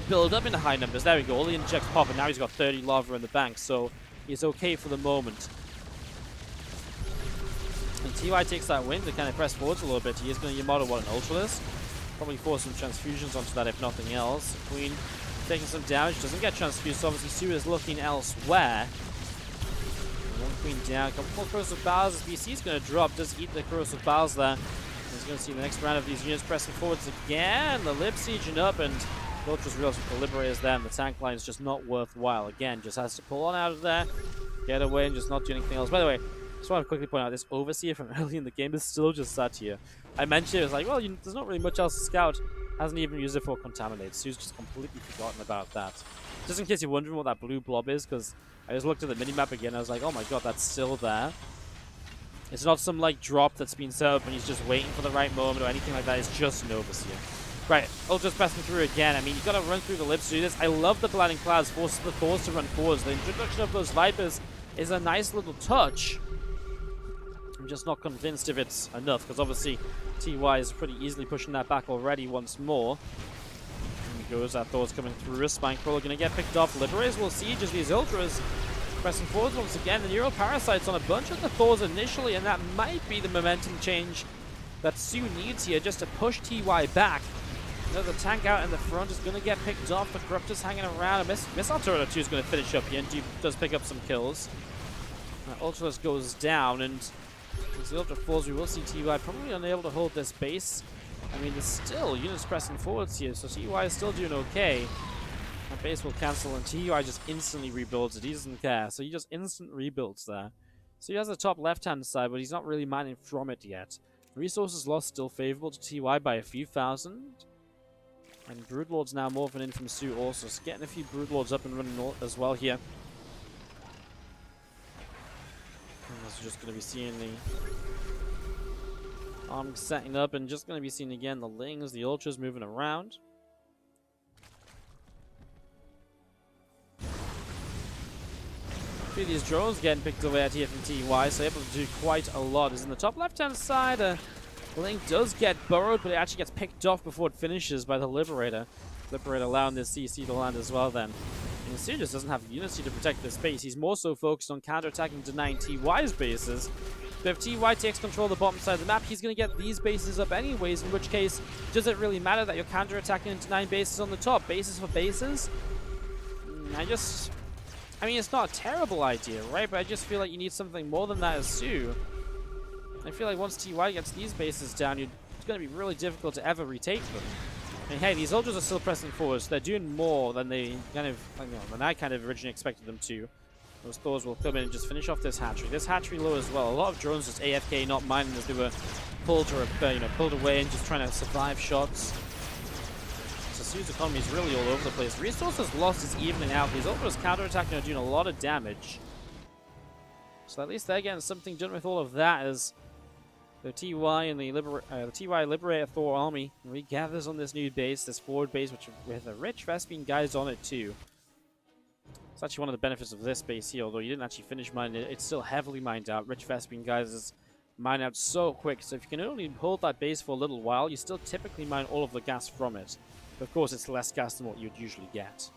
build up into high numbers. There we go, all the injects pop, and now he's got 30 lava in the bank, so he's okay for the moment. And TY takes that win to kind of press forwards a little bit. He is going to Yamato what an Ultralist. Probably force some transfusions onto that if nothing else. Queen taking some damage, doesn't get transfused, so obviously soO is looking elsewhere. One Queen down, a couple more corrosive barrels as BC is going to drop, does eat the corrosive barrels there. He's going to see the next round of these units pressing forwards again. The Lib sieging up, and Ultras realize with the Liberators there, and the tank line is just not worthwhile. Again, just has to pull on out of there, get away, and just not do anything else. By the way, just want to quickly point out, this Overseer from early in the game is still just sat here. I mentioned it was like, well, there's not really much else to scout. Hasn't even used it for Contaminate. soO's just completely forgotten about that. Just in case you're wondering what that blue blob is, because I just looked at the minimap again, I was like, oh my god, that's still there. It's not some, like, drop that's been set up and he's just waiting for the right moment or anything like that. It's just an Overseer. Right, Ultra's pressing through again. I mean, you've got to run through the lips to do this. I love the Blinding Clouds forces the Thors to run forwards. The introduction of those Vipers is a nice little touch. I'm just not convinced if it's enough, because obviously TY is pretty easily pushing that back already once more. And he goes, that Thor's coming through. Spine Crawler going to get picked off. Liberators will siege as these Ultras pressing forwards once again. The Neural Parasites on a bunch of the Thors initially, and that might be the momentum change that soO needs here just to push TY back. The tank out in the front is going to get picked off. The Corruptor's hanging around. A Missile Turret or two is going to finish up here, and does pick up some kills. Ultras goes down, and as the Ultra falls, we will see TY probably unable to hold this base. I mean, there's still units pressing forwards here, so TY is still doing okay. That base will cancel, and TY just instantly rebuilds it. He doesn't care, so he just instant rebuilds there. So he has the top left-hand side, but he's not really mining from it yet. Resources lost still favorable to TY by a few thousand. And Broodlord's now morphing in from soO also, so getting a few Broodlords up and running as well here. And this is just going to be seeing the arm setting up, and just going to be seeing again the Lings, the Ultras moving around. A few of these drones getting picked away at here from TY, so able to do quite a lot. Is in the top left-hand side. Link does get burrowed, but it actually gets picked off before it finishes by the Liberator. Liberator allowing this CC to land as well then. And soO just doesn't have Unity to protect this base. He's more so focused on counter-attacking, denying TY's bases. But if TY takes control of the bottom side of the map, he's going to get these bases up anyways, in which case, does it really matter that you're counter-attacking and denying bases on the top? Bases for bases? I mean, it's not a terrible idea, right? But I just feel like you need something more than that as soO. I feel like once TY gets these bases down, it's going to be really difficult to ever retake them. And hey, these Ultras are still pressing forward, so they're doing more than they than I kind of originally expected them to. Those Thors will come in and just finish off this hatchery. This hatchery low as well. A lot of drones just AFK, not mining as they were pulled away and just trying to survive shots. So soO's economy is really all over the place. Resources lost is evening out. These Ultras counterattacking are doing a lot of damage. So at least they're getting something done with all of that, as the TY and the TY Liberator Thor army regathers on this new base, this forward base, which with a rich Vespene guys on it too. It's actually one of the benefits of this base here, although you didn't actually finish mining it. It's still heavily mined out. Rich Vespene guys is mined out so quick, so if you can only hold that base for a little while, you still typically mine all of the gas from it. But of course, it's less gas than what you'd usually get.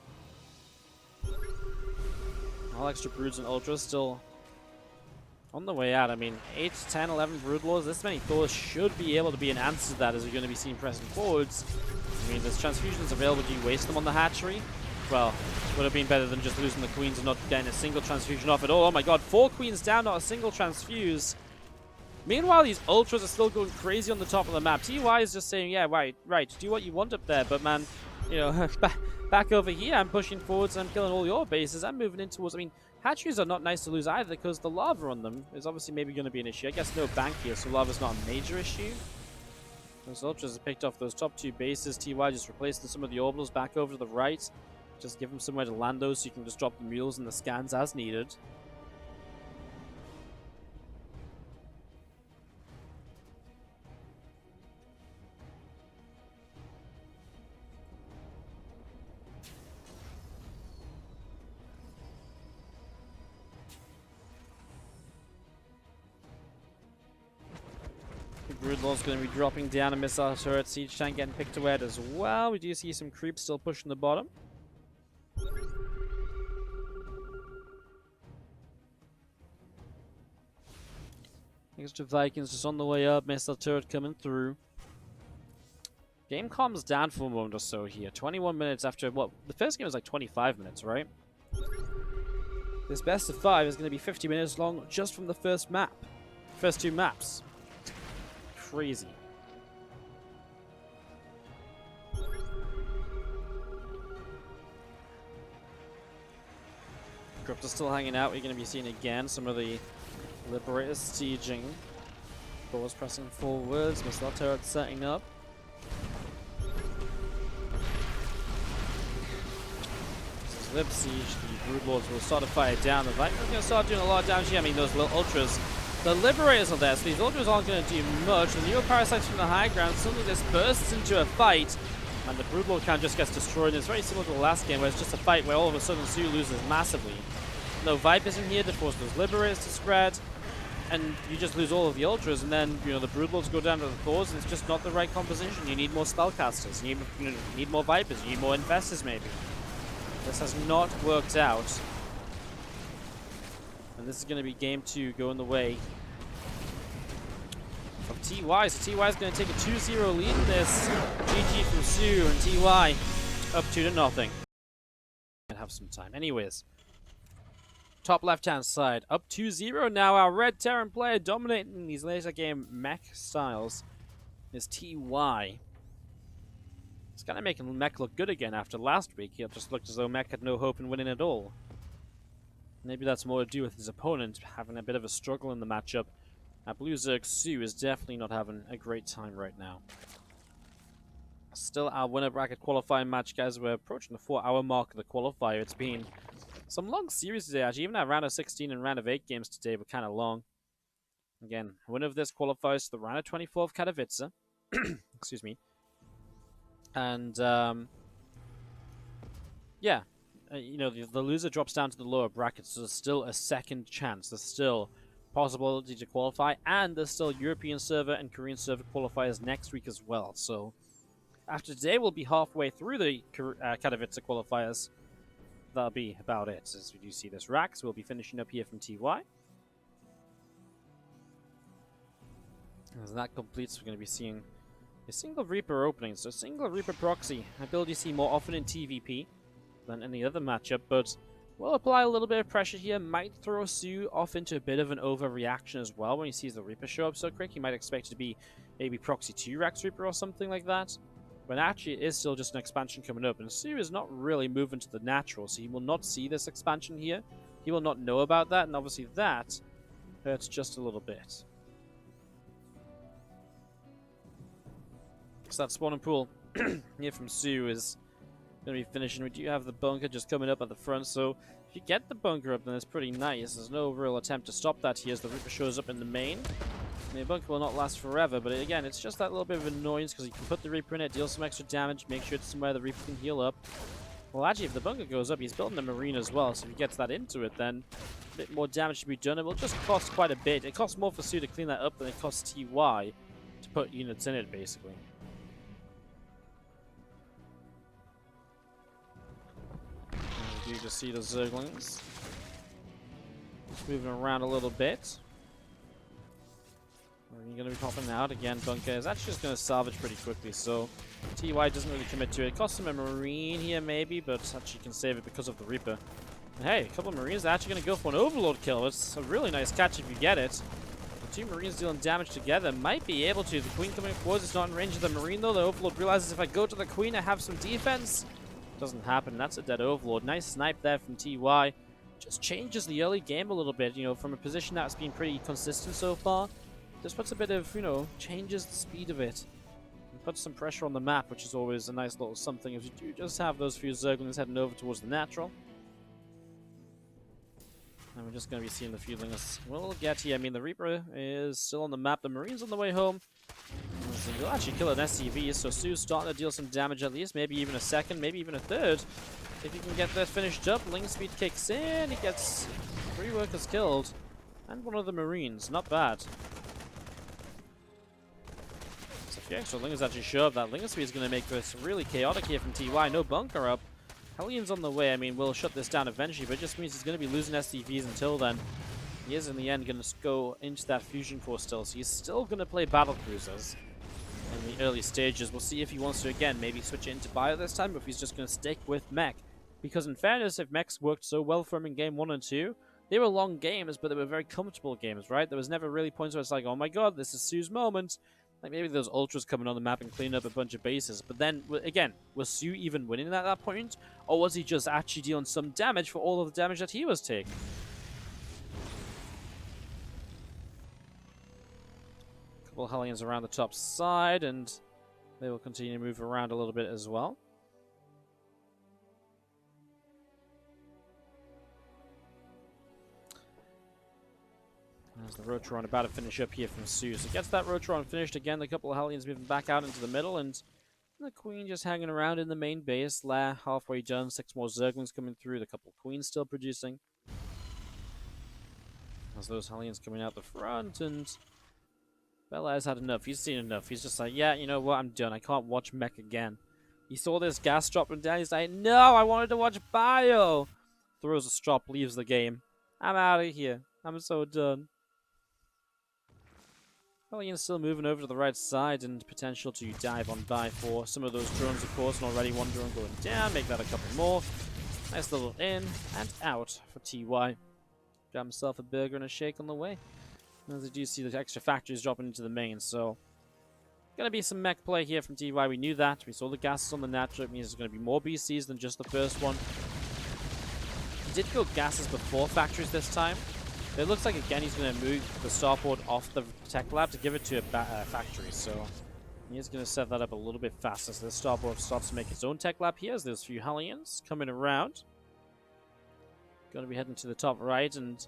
All extra Broods and Ultras still on the way out. I mean, 8, 10, 11 Broodlords, this many Thors should be able to be an answer to that, as you're going to be seen pressing forwards. I mean, there's transfusions available. Do you waste them on the hatchery? Well, would have been better than just losing the Queens and not getting a single transfusion off at all. Oh my god, 4 Queens down, not a single transfuse. Meanwhile, these Ultras are still going crazy on the top of the map. TY is just saying, yeah, right, do what you want up there, but man, back over here, I'm pushing forwards, I'm killing all your bases, I'm moving in towards, I mean, hatcheries are not nice to lose either, because the lava on them is obviously maybe going to be an issue. I guess no bank here, so lava's not a major issue. Those Ultras have picked off those top 2 bases. TY just replacing some of the orbitals back over to the right. Just give him somewhere to land those so you can just drop the mules and the scans as needed. Broodlord's going to be dropping down a missile turret. Siege tank getting picked away as well. We do see some creeps still pushing the bottom. Extra Vikings just on the way up. Missile turret coming through. Game calms down for a moment or so here. 21 minutes after, what? The first game was like 25 minutes, right? This best of 5 is going to be 50 minutes long just from the first map. First 2 maps. Crazy. Crypto's still hanging out. We're going to be seeing again some of the Liberators sieging. Boars pressing forwards. Missile turrets setting up. This is Lib Siege. The Broodlords will start to fire down. The Vikings are going to start doing a lot of damage here. I mean, those little ultras. The Liberators are there, so these ultras aren't going to do much. The Neoparasites from the high ground, suddenly this bursts into a fight, and the Broodlord count just gets destroyed. It's very similar to the last game, where it's just a fight where all of a sudden soO loses massively. No Vipers in here to force those Liberators to spread, and you just lose all of the ultras, and then, you know, the Broodlords go down to the Thors, and it's just not the right composition. You need more spellcasters, you need more Vipers, you need more Infestors maybe. This has not worked out. And this is going to be game 2 going the way of TY. So TY is going to take a 2-0 lead in this. GG from soO and TY up 2-0. And have some time. Anyways, top left-hand side up 2-0 now. Our red Terran player dominating these later game mech styles is TY. It's kind of making mech look good again after last week. He just looked as though mech had no hope in winning at all. Maybe that's more to do with his opponent having a bit of a struggle in the matchup. Blue Zerg soO is definitely not having a great time right now. Still our winner bracket qualifying match, guys. We're approaching the 4-hour mark of the qualifier. It's been some long series today, actually. Even our round of 16 and round of 8 games today were kind of long. Again, winner of this qualifies to the round of 24 of Katowice. Excuse me. And, yeah. You know, the loser drops down to the lower brackets, so there's still a second chance. There's still possibility to qualify, and there's still European server and Korean server qualifiers next week as well. So after today, we'll be halfway through the Katowice qualifiers. That'll be about it. As we do see this Rax, we'll be finishing up here from TY. As that completes, we're going to be seeing a single Reaper opening. So single Reaper proxy, ability you see more often in TVP than any other matchup, but we'll apply a little bit of pressure here. Might throw soO off into a bit of an overreaction as well when he sees the Reaper show up so quick. He might expect it to be maybe proxy 2 Rex Reaper or something like that, but actually it is still just an expansion coming up, and soO is not really moving to the natural, so he will not see this expansion here. He will not know about that, and obviously that hurts just a little bit. So that spawning pool here from soO is going to be finishing. We do have the bunker just coming up at the front, so if you get the bunker up, then it's pretty nice. There's no real attempt to stop that here as the Reaper shows up in the main. The bunker will not last forever, but again, it's just that little bit of annoyance because you can put the Reaper in it, deal some extra damage, make sure it's somewhere the Reaper can heal up. Well, actually, if the bunker goes up, he's building a marine as well, so if he gets that into it, then a bit more damage to be done. It will just cost quite a bit. It costs more for soO to clean that up than it costs TY to put units in it, basically. You just see the Zerglings moving around a little bit. You're going to be popping out again. Bunker is actually just going to salvage pretty quickly, so TY doesn't really commit to it. It costs him a marine here maybe, but actually can save it because of the Reaper. And hey, a couple of marines are actually going to go for an overload kill. It's a really nice catch if you get it. The 2 marines dealing damage together might be able to. The queen coming forward is not in range of the marine though. The overlord realizes if I go to the queen I have some defense. Doesn't happen. That's a dead overlord. Nice snipe there from TY. Just changes the early game a little bit, you know, from a position that's been pretty consistent so far. Just puts a bit of, you know, changes the speed of it. And put some pressure on the map, which is always a nice little something if you do just have those few Zerglings heading over towards the natural. And we're just going to be seeing the few Lingers. We'll get here. I mean, the Reaper is still on the map. The Marine's on the way home. So you'll actually kill an SCV, so soO's starting to deal some damage at least. Maybe even a second, maybe even a third. If you can get that finished up, Ling speed kicks in. He gets 3 workers killed. And one of the Marines. Not bad. So if the extra Lingers actually show up, that Linger speed is going to make this really chaotic here from TY. No bunker up. Hellions on the way. I mean, we'll shut this down eventually, but it just means he's going to be losing SCVs until then. He is, in the end, going to go into that fusion core still, so he's still going to play battle cruisers in the early stages. We'll see if he wants to, again, maybe switch it into bio this time, or if he's just going to stick with mech. Because in fairness, if mechs worked so well for him in game 1 and 2, they were long games, but they were very comfortable games, right? There was never really points where it's like, oh my god, this is soO's moment. Like maybe those ultras coming on the map and cleaning up a bunch of bases. But then, again, was soO even winning at that point? Or was he just actually dealing some damage for all of the damage that he was taking? A couple of Hellions around the top side, and they will continue to move around a little bit as well. As the Rotron about to finish up here from soO. So gets that Rotron finished again. A couple of Hellions moving back out into the middle, and the Queen just hanging around in the main base. Lair halfway done. 6 more Zerglings coming through. The couple of Queens still producing. As those Hellions coming out the front, and Belair's had enough. He's seen enough. He's just like, yeah, you know what? I'm done. I can't watch mech again. He saw this gas dropping down. He's like, no, I wanted to watch bio. Throws a strop, leaves the game. I'm out of here. I'm so done. Hellions still moving over to the right side, and potential to dive on by for some of those drones, of course, and already one drone going down. Make that a couple more. Nice little in and out for TY. Got himself a burger and a shake on the way. As I do see the extra factories dropping into the main, so gonna be some mech play here from TY. We knew that. We saw the gases on the natural. It means there's gonna be more BCs than just the first one. He did go gases before factories this time. It looks like, again, he's going to move the starport off the tech lab to give it to a factory. So he is going to set that up a little bit faster. So the starport starts to make its own tech lab here. As there's a few Hellions coming around. Going to be heading to the top right. And,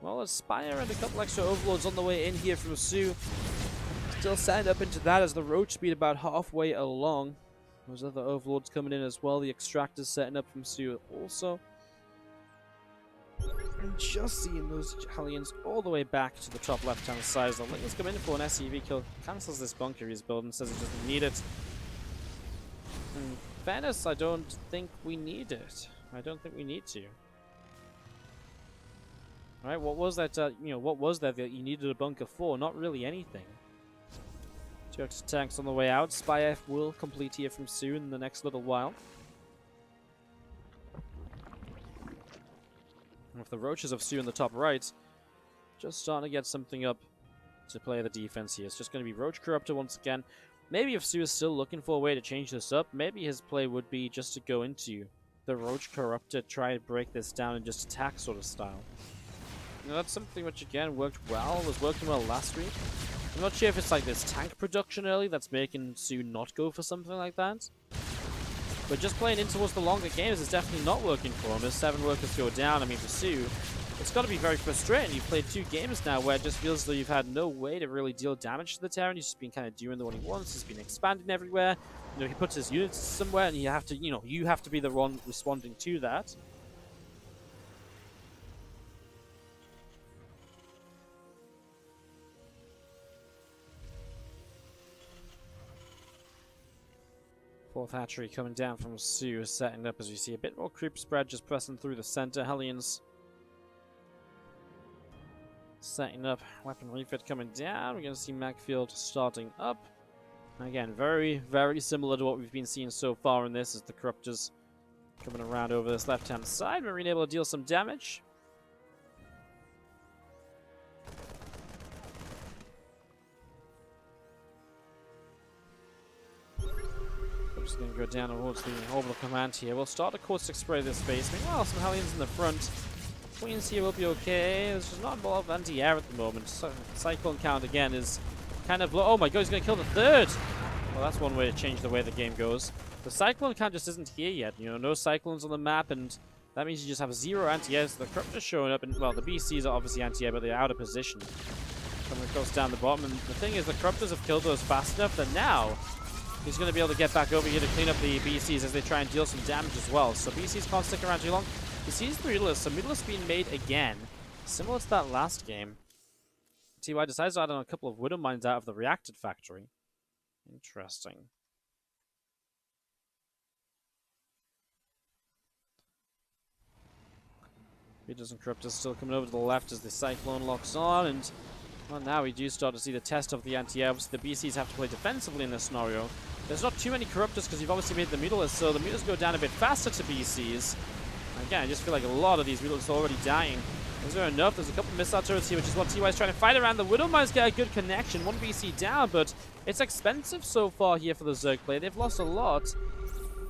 well, a Spire and a couple extra Overlords on the way in here from soO. Still setting up into that as the Roach speed about halfway along. Those other Overlords coming in as well. The Extractors setting up from soO also. And just seeing those Hellions all the way back to the top left-hand side. The Lingers come in for an SCV kill. Cancels this bunker he's building. Says he doesn't need it. In fairness, I don't think we need it. I don't think we need to. Alright, what was that, what was that you needed a bunker for? Not really anything. 2 extra tanks on the way out. Spy F will complete here from soO in the next little while. With the Roaches of soO in the top right, just starting to get something up to play the defense here. It's just going to be Roach Corruptor once again. Maybe if soO is still looking for a way to change this up, maybe his play would be just to go into the Roach Corruptor, try to break this down and just attack sort of style. That's something which again worked well, was working well last week. I'm not sure if it's like this tank production early that's making soO not go for something like that. But just playing in towards the longer games is definitely not working for him. As 7 workers go down, I mean, for soO, it's got to be very frustrating. You've played 2 games now where it just feels as though you've had no way to really deal damage to the Terran. He's just been kind of doing the one he wants. He's been expanding everywhere. He puts his units somewhere, and you have to be the one responding to that. Fourth hatchery coming down from soO, setting up as we see a bit more creep spread just pressing through the center. Hellions setting up, weapon refit coming down. We're going to see Macfield starting up. Again, very, very similar to what we've been seeing so far in this, as the Corruptors coming around over this left-hand side. Marine able to deal some damage. I'm just going to go down towards the orbital command here. We'll start a caustic spray this space. Meanwhile, some Hellions in the front. Queens here will be okay. There's just not a lot of anti-air at the moment. So Cyclone count again is kind of low. Oh my god, he's going to kill the third. Well, that's one way to change the way the game goes. The Cyclone count just isn't here yet. You know, no Cyclones on the map, and that means you just have 0 anti-airs. The Corruptor's showing up, and, well, the BCs are obviously anti-air, but they're out of position. Coming across down the bottom, and the thing is, the Corruptors have killed those fast enough that now he's going to be able to get back over here to clean up the BCs as they try and deal some damage as well. So BCs can't stick around too long. He sees the Mutalisks, so Mutalisks being made again. Similar to that last game. TY decides to add on a couple of Widow Mines out of the reacted factory. Interesting. Beaters and Corruptors still coming over to the left as the Cyclone locks on, and well, now we do start to see the test of the anti-air. Obviously, the BCs have to play defensively in this scenario. There's not too many Corruptors because you've obviously made the Mutalisks, so the Mutalisks go down a bit faster to BCs. Again, I just feel like a lot of these Mutalisks are already dying. Is there enough? There's a couple of missile turrets here, which is what TY is trying to fight around. The Widow Mines get a good connection. One BC down, but it's expensive so far here for the Zerg play. They've lost a lot.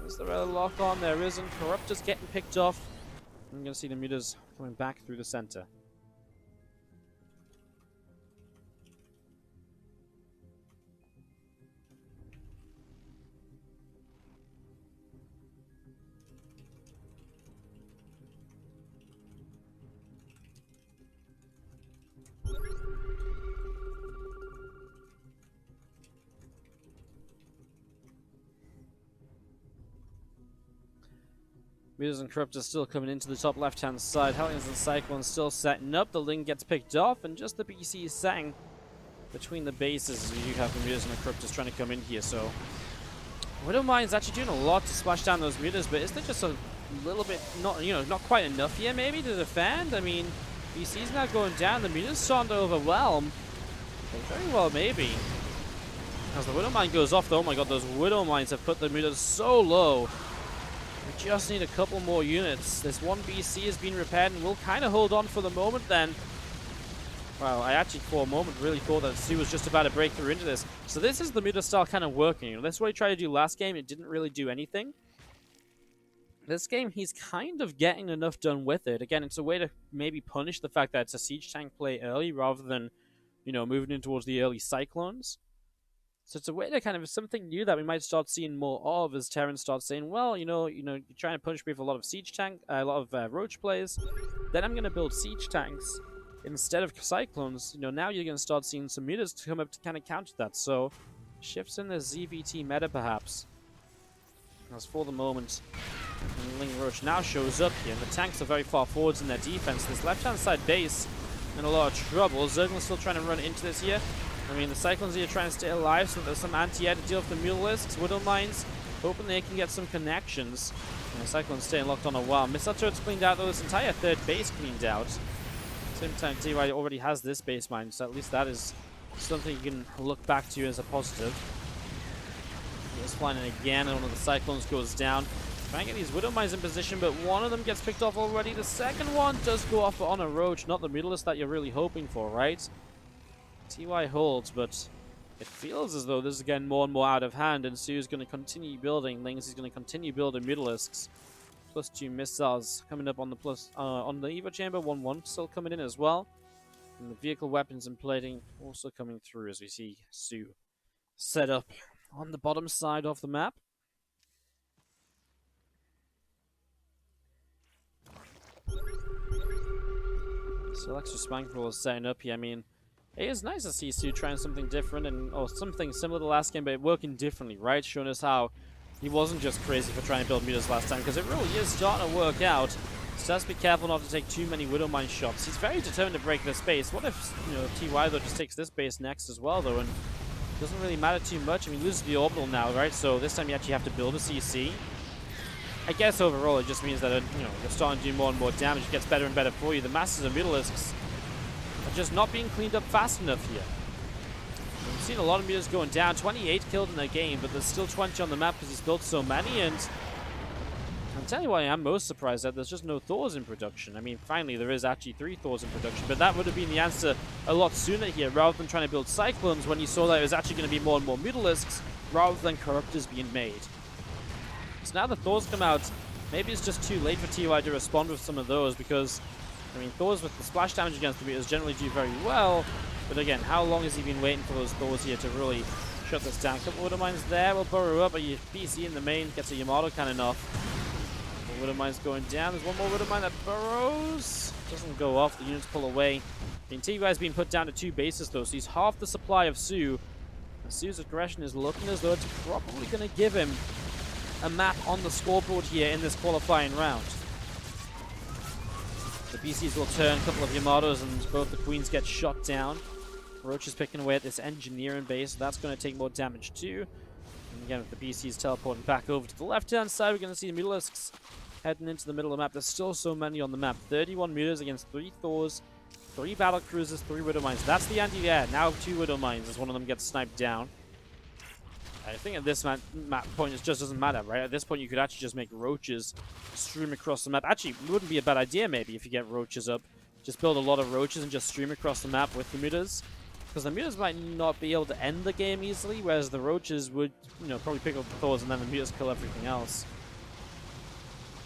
Is there a lock on? There isn't. Corruptors getting picked off. I'm going to see the Mutas coming back through the center. Mutas and Corruptors still coming into the top left-hand side. Hellions and Cyclones still setting up. The Ling gets picked off, and just the BC is setting between the bases. You have the Mutas and the Corruptors trying to come in here, so Widow Mine's actually doing a lot to splash down those Mutas, but is there just a little bit not quite enough here maybe to defend? I mean, BC's now going down. The Mutas starting to overwhelm. But very well maybe. As the Widow Mine goes off, though, oh my god, those Widow Mines have put the Mutas so low. We just need a couple more units. This one BC has been repaired, and we'll kind of hold on for the moment then. Wow, I actually for a moment really thought that soO was just about to break through into this. So this is the Muta style kind of working. You know, that's what he tried to do last game. It didn't really do anything. This game, he's kind of getting enough done with it. Again, it's a way to maybe punish the fact that it's a siege tank play early rather than, you know, moving in towards the early Cyclones. So it's a way to kind of something new that we might start seeing more of as Terran starts saying, well, you're trying to punish me for a lot of siege tank, a lot of roach plays. Then I'm going to build siege tanks instead of Cyclones. You know, now you're going to start seeing some Mutas to come up to kind of counter that. So shifts in the ZVT meta perhaps. As for the moment, Ling Roach now shows up here, and the tanks are very far forwards in their defense. This left-hand side base in a lot of trouble. Zergling's still trying to run into this here. I mean, the Cyclones here are trying to stay alive, so there's some anti-air to deal with the Mutalisks. Widow Mines, hoping they can get some connections. And the Cyclones staying locked on a while. Missile turrets cleaned out, though. This entire third base cleaned out. Same time, TY already has this base mine, so at least that is something you can look back to as a positive. He's flying in again, and one of the Cyclones goes down. Trying to get these Widow Mines in position, but one of them gets picked off already. The second one does go off on a Roach, not the Mutalist that you're really hoping for, right? TY holds, but it feels as though this is getting more and more out of hand, and soO is going to continue building Lings. He's going to continue building Mutalisks. +2 missiles coming up on the on the Evo Chamber. 1-1 still coming in as well. And the vehicle weapons and plating also coming through as we see soO set up on the bottom side of the map. So Extra Spankroll is setting up here. I mean, it is nice to see soO trying something different or something similar to the last game, but working differently, right? Showing us how he wasn't just crazy for trying to build Mutas last time, because it really is starting to work out. So just be careful not to take too many Widow Mine shots. He's very determined to break this base. What if, TY though just takes this base next as well, though, and it doesn't really matter too much. I mean, loses the orbital now, right? So this time you actually have to build a CC. I guess overall it just means that you're starting to do more and more damage. It gets better and better for you. The Masters of Mutalisks are just not being cleaned up fast enough here. We've seen a lot of Mutas going down. 28 killed in their game, but there's still 20 on the map because he's built so many. And I'll tell you why I'm most surprised that there's just no Thors in production. I mean, finally there is actually 3 Thors in production, but that would have been the answer a lot sooner here, rather than trying to build Cyclones when you saw that it was actually going to be more and more Mutalisks rather than Corruptors being made. So now the Thors come out, maybe it's just too late for TY to respond with some of those, because, I mean, Thors with the splash damage against the Mutas generally do very well, but again, how long has he been waiting for those Thors here to really shut this down. A couple Widow Mines there will burrow up, but your PC in the main gets a Yamato cannon off. Widow Mine's going down. There's one more Widow Mine that burrows. Doesn't go off. The units pull away. I mean, TvZ's been put down to 2 bases, though, so he's half the supply of soO. And soO's aggression is looking as though it's probably going to give him a map on the scoreboard here in this qualifying round. The BCs will turn a couple of Yamatos, and both the Queens get shot down. Roach is picking away at this engineering base, so that's going to take more damage too. And again, with the BCs teleporting back over to the left-hand side, we're going to see the Mutalisks heading into the middle of the map. There's still so many on the map. 31 meters against 3 Thors, 3 battle cruisers, 3 Widow Mines. That's the anti-air. Now 2 Widow Mines as one of them gets sniped down. I think at this map point it just doesn't matter, right? At this point you could actually just make roaches stream across the map. Actually, it wouldn't be a bad idea maybe if you get roaches up. Just build a lot of roaches and just stream across the map with the mutas. Because the mutas might not be able to end the game easily, whereas the roaches would, you know, probably pick up the Thors and then the mutas kill everything else.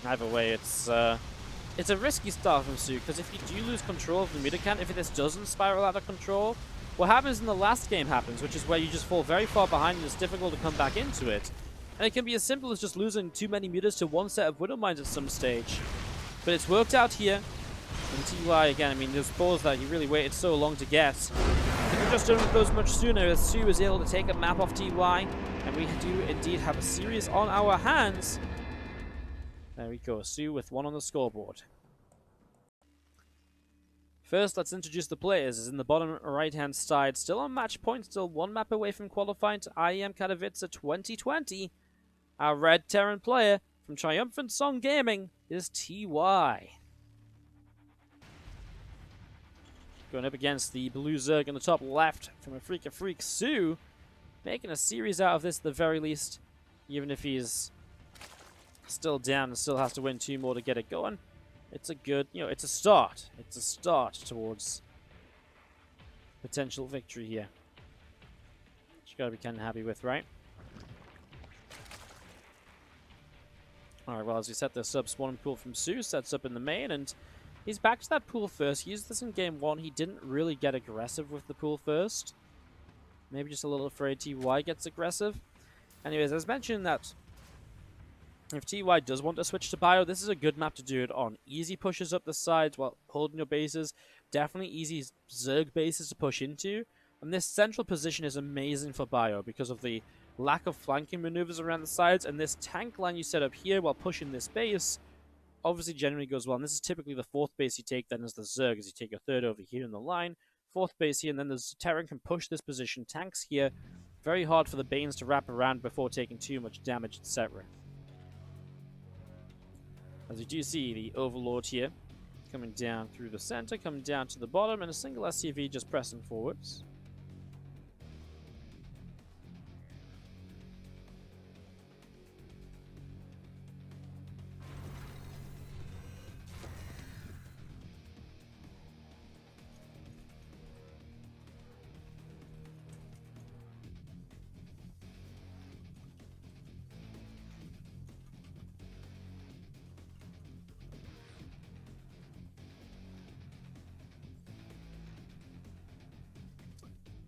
Either way, it's a risky start from soO, because if you do lose control of the muta cannon, if this doesn't spiral out of control, what happens in the last game happens, which is where you just fall very far behind and it's difficult to come back into it. And it can be as simple as just losing too many mutas to one set of Widow Mines at some stage. But it's worked out here. And TY, again, I mean, there's balls that he really waited so long to get. Could have just done with those much sooner, as soO was able to take a map off TY. And we do indeed have a series on our hands. There we go, soO with 1 on the scoreboard. First, let's introduce the players. Is in the bottom right-hand side, still on match point, still 1 map away from qualifying to IEM Katowice 2020. Our red Terran player from Triumphant Song Gaming is TY. Going up against the blue Zerg in the top left from a Freak of Freak, soO, making a series out of this at the very least, even if he's still down and still has to win 2 more to get it going. It's a good, you know, it's a start. It's a start towards potential victory here. Which you gotta be kind of happy with, right? Alright, well, as we set this up, spawn pool from soO sets up in the main, and he's back to that pool first. He used this in game 1. He didn't really get aggressive with the pool first. Maybe just a little afraid TY gets aggressive. Anyways, as mentioned that if TY does want to switch to bio, this is a good map to do it on. Easy pushes up the sides while holding your bases. Definitely easy Zerg bases to push into. And this central position is amazing for bio because of the lack of flanking maneuvers around the sides. And this tank line you set up here while pushing this base obviously generally goes well. And this is typically the 4th base you take then as the Zerg, as you take a 3rd over here in the line. 4th base here, and then the Terran can push this position. Tanks here, very hard for the Banes to wrap around before taking too much damage, etc. As you do see the Overlord here, coming down through the center, coming down to the bottom, and a single SCV just pressing forwards.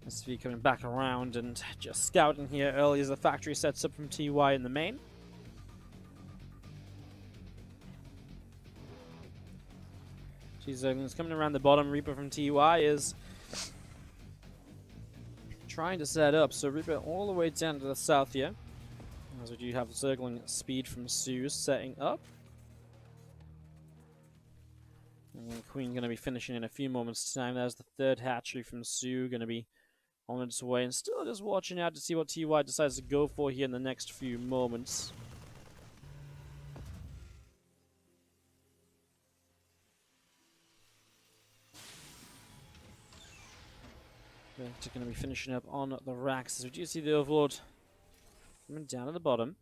SV coming back around and just scouting here early as the factory sets up from TY in the main. She's coming around the bottom. Reaper from TY is trying to set up. So Reaper all the way down to the south here. As we do have circling speed from soO setting up. And Queen going to be finishing in a few moments' time. There's the 3rd hatchery from soO, going to be on its way, and still just watching out to see what TY decides to go for here in the next few moments. They're going to be finishing up on the racks as we do see the Overlord coming down at the bottom.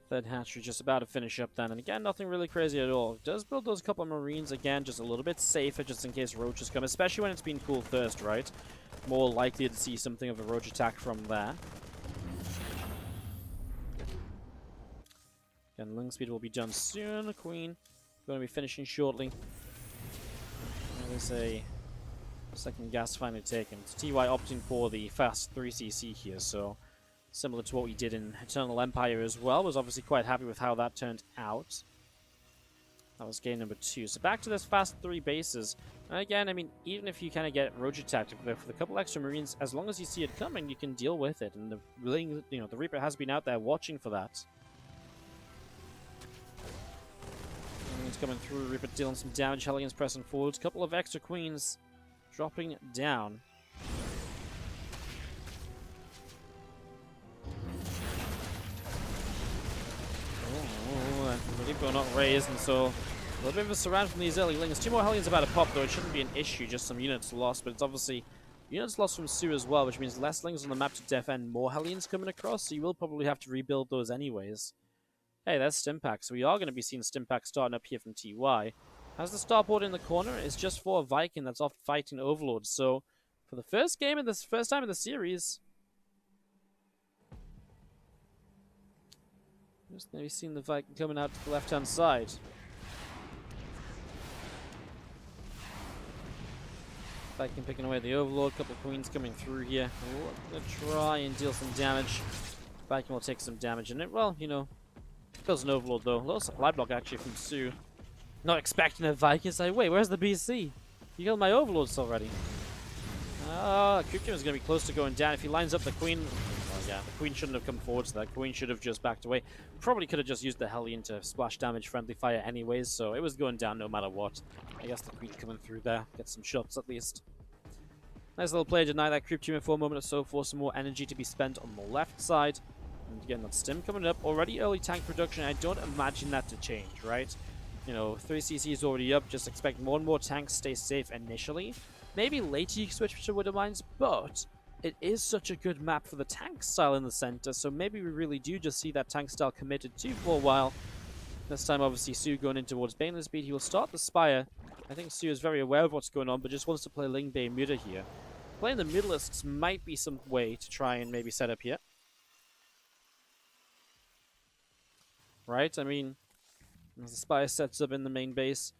Third hatchery just about to finish up then, and again, nothing really crazy at all. Does build those couple of Marines again, just a little bit safer, just in case roaches come, especially when it's been cool first, right? More likely to see something of a roach attack from there. Again, Lung speed will be done soon. Queen going to be finishing shortly. There's a Second gas finally taken. It's TY opting for the fast 3cc here, so similar to what we did in Eternal Empire as well. Was obviously quite happy with how that turned out. That was game number 2. So back to this fast 3 bases. And again, I mean, even if you kind of get roach attacked with a couple extra Marines, as long as you see it coming, you can deal with it. And the Reaper has been out there watching for that. Marines coming through, Reaper dealing some damage, Hellions pressing forwards. Couple of extra Queens dropping down. The Reaper not raised, and so a little bit of a surround from these early lings. 2 more Hellions about to pop, though. It shouldn't be an issue, just some units lost, but it's obviously units lost from soO as well, which means less lings on the map to defend, more Hellions coming across, so you will probably have to rebuild those anyways. Hey, there's Stimpack, so we are going to be seeing Stimpack starting up here from TY. Has the starboard in the corner, it's just for a Viking that's off fighting Overlord, so for the first time in the series, I'm just going to be seeing the Viking coming out to the left-hand side. Viking picking away the Overlord, couple of Queens coming through here. Going to try and deal some damage. Viking will take some damage in it. Well, you know, kills an Overlord though. A little supply block actually from soO. Not expecting a Viking to say, wait, where's the BC? You killed my Overlords already. Creep Team is going to be close to going down. If he lines up the Queen, well, yeah, the Queen shouldn't have come forward to that. Queen should have just backed away. Probably could have just used the Hellion to splash damage friendly fire anyways, so it was going down no matter what. I guess the Queen coming through there. Get some shots at least. Nice little play, deny that Creep Team for a moment or so, for some more energy to be spent on the left side. And again, that Stim coming up. Already early tank production. I don't imagine that to change, right? You know, 3cc is already up. Just expect more and more tanks stay safe initially. Maybe later you can switch to Widow Mines, but it is such a good map for the tank style in the center, so maybe we really do just see that tank style committed to for a while. This time, obviously, soO going in towards Baneling Speed. He will start the Spire. I think soO is very aware of what's going on, but just wants to play Ling Bay Muta here. Playing the Mutalisks might be some way to try and maybe set up here. Right? I mean, as the Spire sets up in the main base,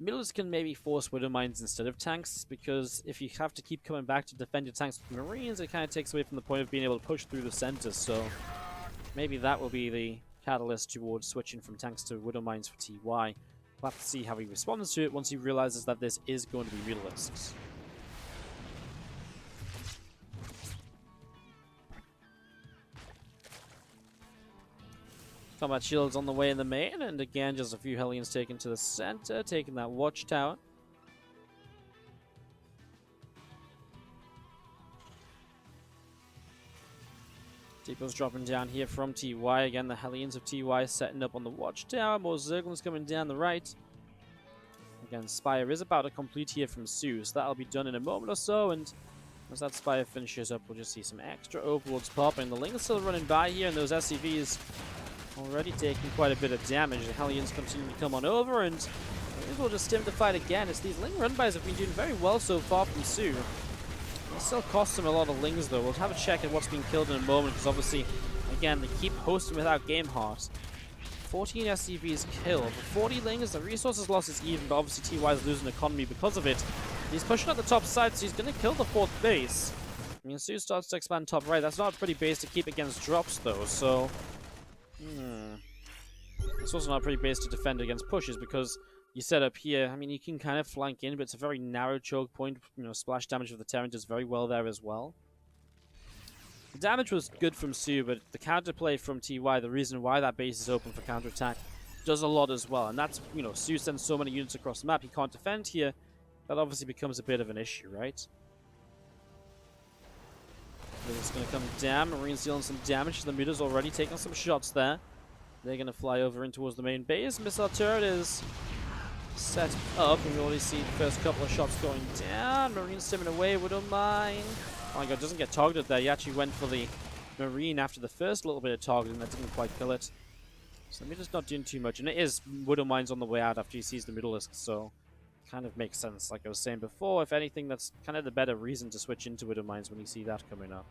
Mutalisks can maybe force Widow Mines instead of tanks, because if you have to keep coming back to defend your tanks with Marines, it kind of takes away from the point of being able to push through the center, so maybe that will be the catalyst towards switching from tanks to Widow Mines for TY. We'll have to see how he responds to it once he realizes that this is going to be Mutalisks. Combat shields on the way in the main, and again, just a few Hellions taken to the center, taking that watchtower. Depot's dropping down here from TY. Again, the Hellions of TY setting up on the watchtower. More Zerglings coming down the right. Again, Spire is about to complete here from soO, so that'll be done in a moment or so, and as that Spire finishes up, we'll just see some extra Overlords popping. The Ling is still running by here, and those SCVs already taking quite a bit of damage. The Hellions continue to come on over, and we'll just stim the fight again. It's these Ling run-bys have been doing very well so far from soO. It still costs them a lot of Lings, though. We'll have a check at what's being killed in a moment, because obviously, again, they keep hosting without Game Heart. 14 SCVs killed. 40 Lings, the resources loss is even, but obviously TY is losing economy because of it. He's pushing up the top side, so he's going to kill the 4th base. I mean, soO starts to expand top right. That's not a pretty base to keep against drops, though, so it's also not a pretty base to defend against pushes, because you set up here, I mean, you can kind of flank in, but it's a very narrow choke point. You know, splash damage of the Terran does very well there as well. The damage was good from soO, but the counterplay from TY, the reason why that base is open for counterattack, does a lot as well. And that's, you know, soO sends so many units across the map, he can't defend here. That obviously becomes a bit of an issue, right? It's going to come down. Marines dealing some damage. The Muta's already taking some shots there. They're going to fly over in towards the main base. Missile turret is set up. We already see the first couple of shots going down. Marine stimming away. Widow Mine. Oh my god, doesn't get targeted there. He actually went for the Marine after the first little bit of targeting. That didn't quite kill it. So the Muta's not doing too much. And it is Widow Mine's on the way out after he sees the Mutalisk. So kind of makes sense. Like I was saying before, if anything, that's kind of the better reason to switch into Widow Mines when you see that coming up.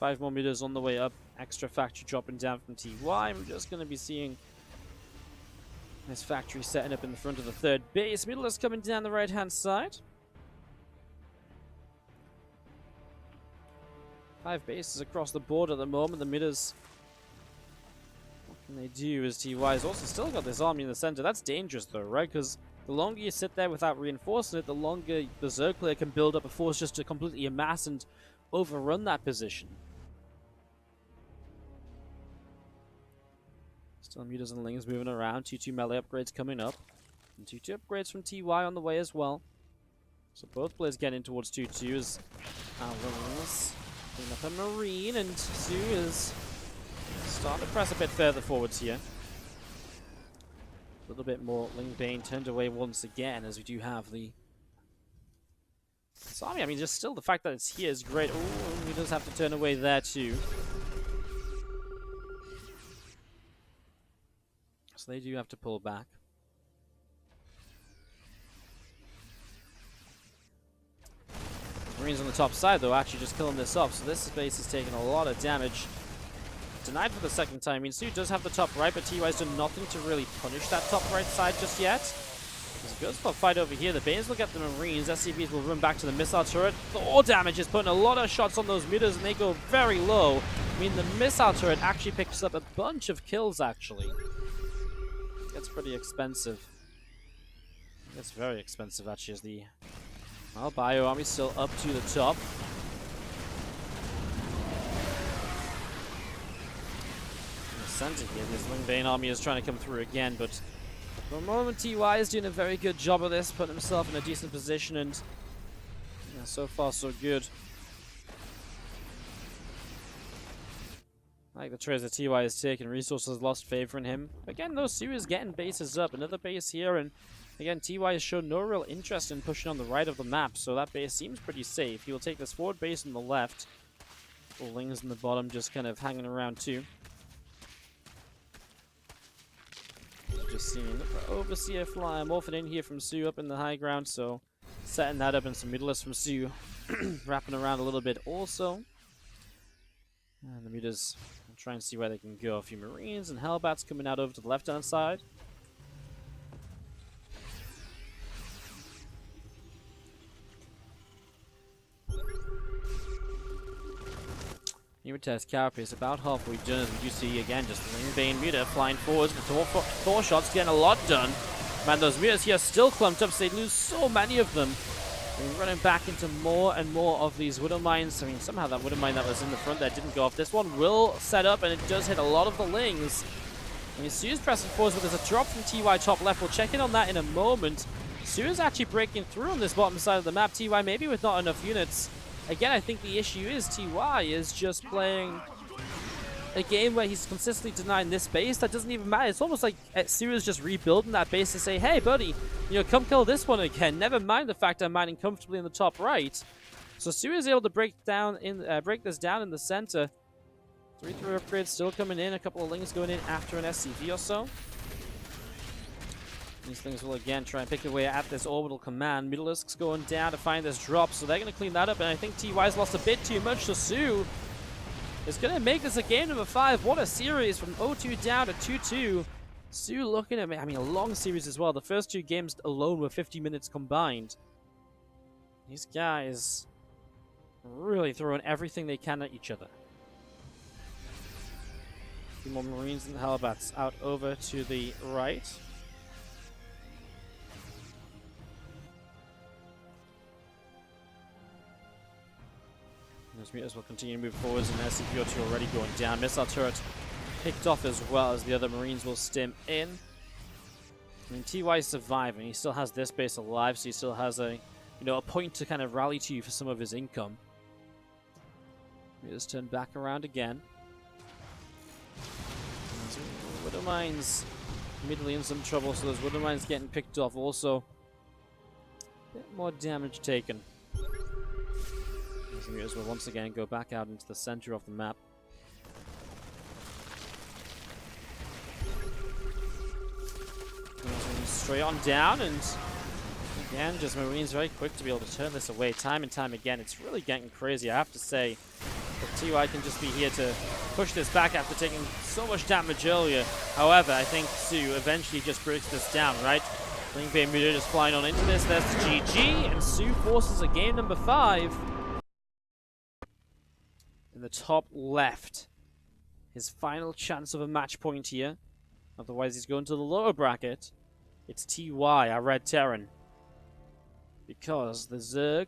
5 more meters on the way up. Extra factory dropping down from TY. We're just going to be seeing This factory setting up in the front of the third base. Middle is coming down the right-hand side. 5 bases across the board at the moment. The midders, what can they do as Ty's also still got this army in the center. That's dangerous though, right? Because the longer you sit there without reinforcing it, the longer the Zerg player can build up a force just to completely amass and overrun that position. Still mutas and lings moving around. 2-2 melee upgrades coming up. And 2-2 upgrades from TY on the way as well. So both players getting towards 2-2 as lings clean up a marine, and soO is starting to press a bit further forwards here. A little bit more. Ling Bane turned away once again, as we do have the army. I mean, just still the fact that it's here is great. Oh, he does have to turn away there too. So they do have to pull back. Marines on the top side, though, actually just killing this off. So this base is taking a lot of damage. Denied for the second time. I mean, soO does have the top right, but Ty's done nothing to really punish that top right side just yet. There's a good spot fight over here. The Banes will get the Marines. SCVs will run back to the missile turret. The ore damage is putting a lot of shots on those meters, and they go very low. I mean, the missile turret actually picks up a bunch of kills, actually. It's pretty expensive. It's very expensive, actually, as the Bio Army still up to the top. In the center here, this Ling Bane Army is trying to come through again, but for the moment, TY is doing a very good job of this, putting himself in a decent position, and yeah, so far so good. I like the trades that TY has taken. Resources lost favor in him. Again, though, soO is getting bases up. Another base here, and again, TY has shown no real interest in pushing on the right of the map, so that base seems pretty safe. He will take this forward base on the left. The Lings in the bottom just kind of hanging around too. Just seeing the Overseer fly morphing in here from soO up in the high ground, so setting that up, and some middlers from soO wrapping around a little bit also. And the meters will try and see where they can go. A few Marines and Hellbats coming out over to the left-hand side. New test carapace about halfway done, as we do see again just Ling Bane meter flying forwards. The Thor shots getting a lot done. Man, those meters here are still clumped up, so they lose so many of them. We're running back into more and more of these Widow Mines. I mean, somehow that Widow Mine that was in the front there didn't go off. This one will set up, and it does hit a lot of the Lings. I mean, soO's pressing forwards, but there's a drop from TY top left. We'll check in on that in a moment. soO is actually breaking through on this bottom side of the map. TY maybe with not enough units. Again, I think the issue is TY is just playing a game where he's consistently denying this base. That doesn't even matter. It's almost like soO is just rebuilding that base to say, hey, buddy, you know, come kill this one again. Never mind the fact I'm mining comfortably in the top right. So soO is able to break this down in the center. 3-3 upgrades still coming in. A couple of Lings going in after an SCV or so. These things will again try and pick away at this orbital command. Middleisk's going down to find this drop, so they're going to clean that up. And I think TY's lost a bit too much, so soO is going to make this a game number 5. What a series from 0-2 down to 2-2. soO looking at me. I mean, a long series as well. The first 2 games alone were 50 minutes combined. These guys really throwing everything they can at each other. A few more Marines and Hellbats out over to the right. Those meters will continue to move forwards, and SCP-02 already going down. Missile turret picked off as well, as the other Marines will stim in. I mean, TY is surviving. He still has this base alive, so he still has a point to kind of rally to for some of his income. Meters turn back around again. Widow Mines immediately in some trouble, so those Widow Mines getting picked off also. A bit more damage taken. The meters will once again go back out into the center of the map. Straight on down, and again, just Marines very quick to be able to turn this away time and time again. It's really getting crazy, I have to say. But TY can just be here to push this back after taking so much damage earlier. However, I think soO eventually just breaks this down, right? Link Bay Muta just flying on into this. There's the GG, and soO forces a game number 5. In the top left, his final chance of a match point here. Otherwise, he's going to the lower bracket. It's TY, our Red Terran. Because the Zerg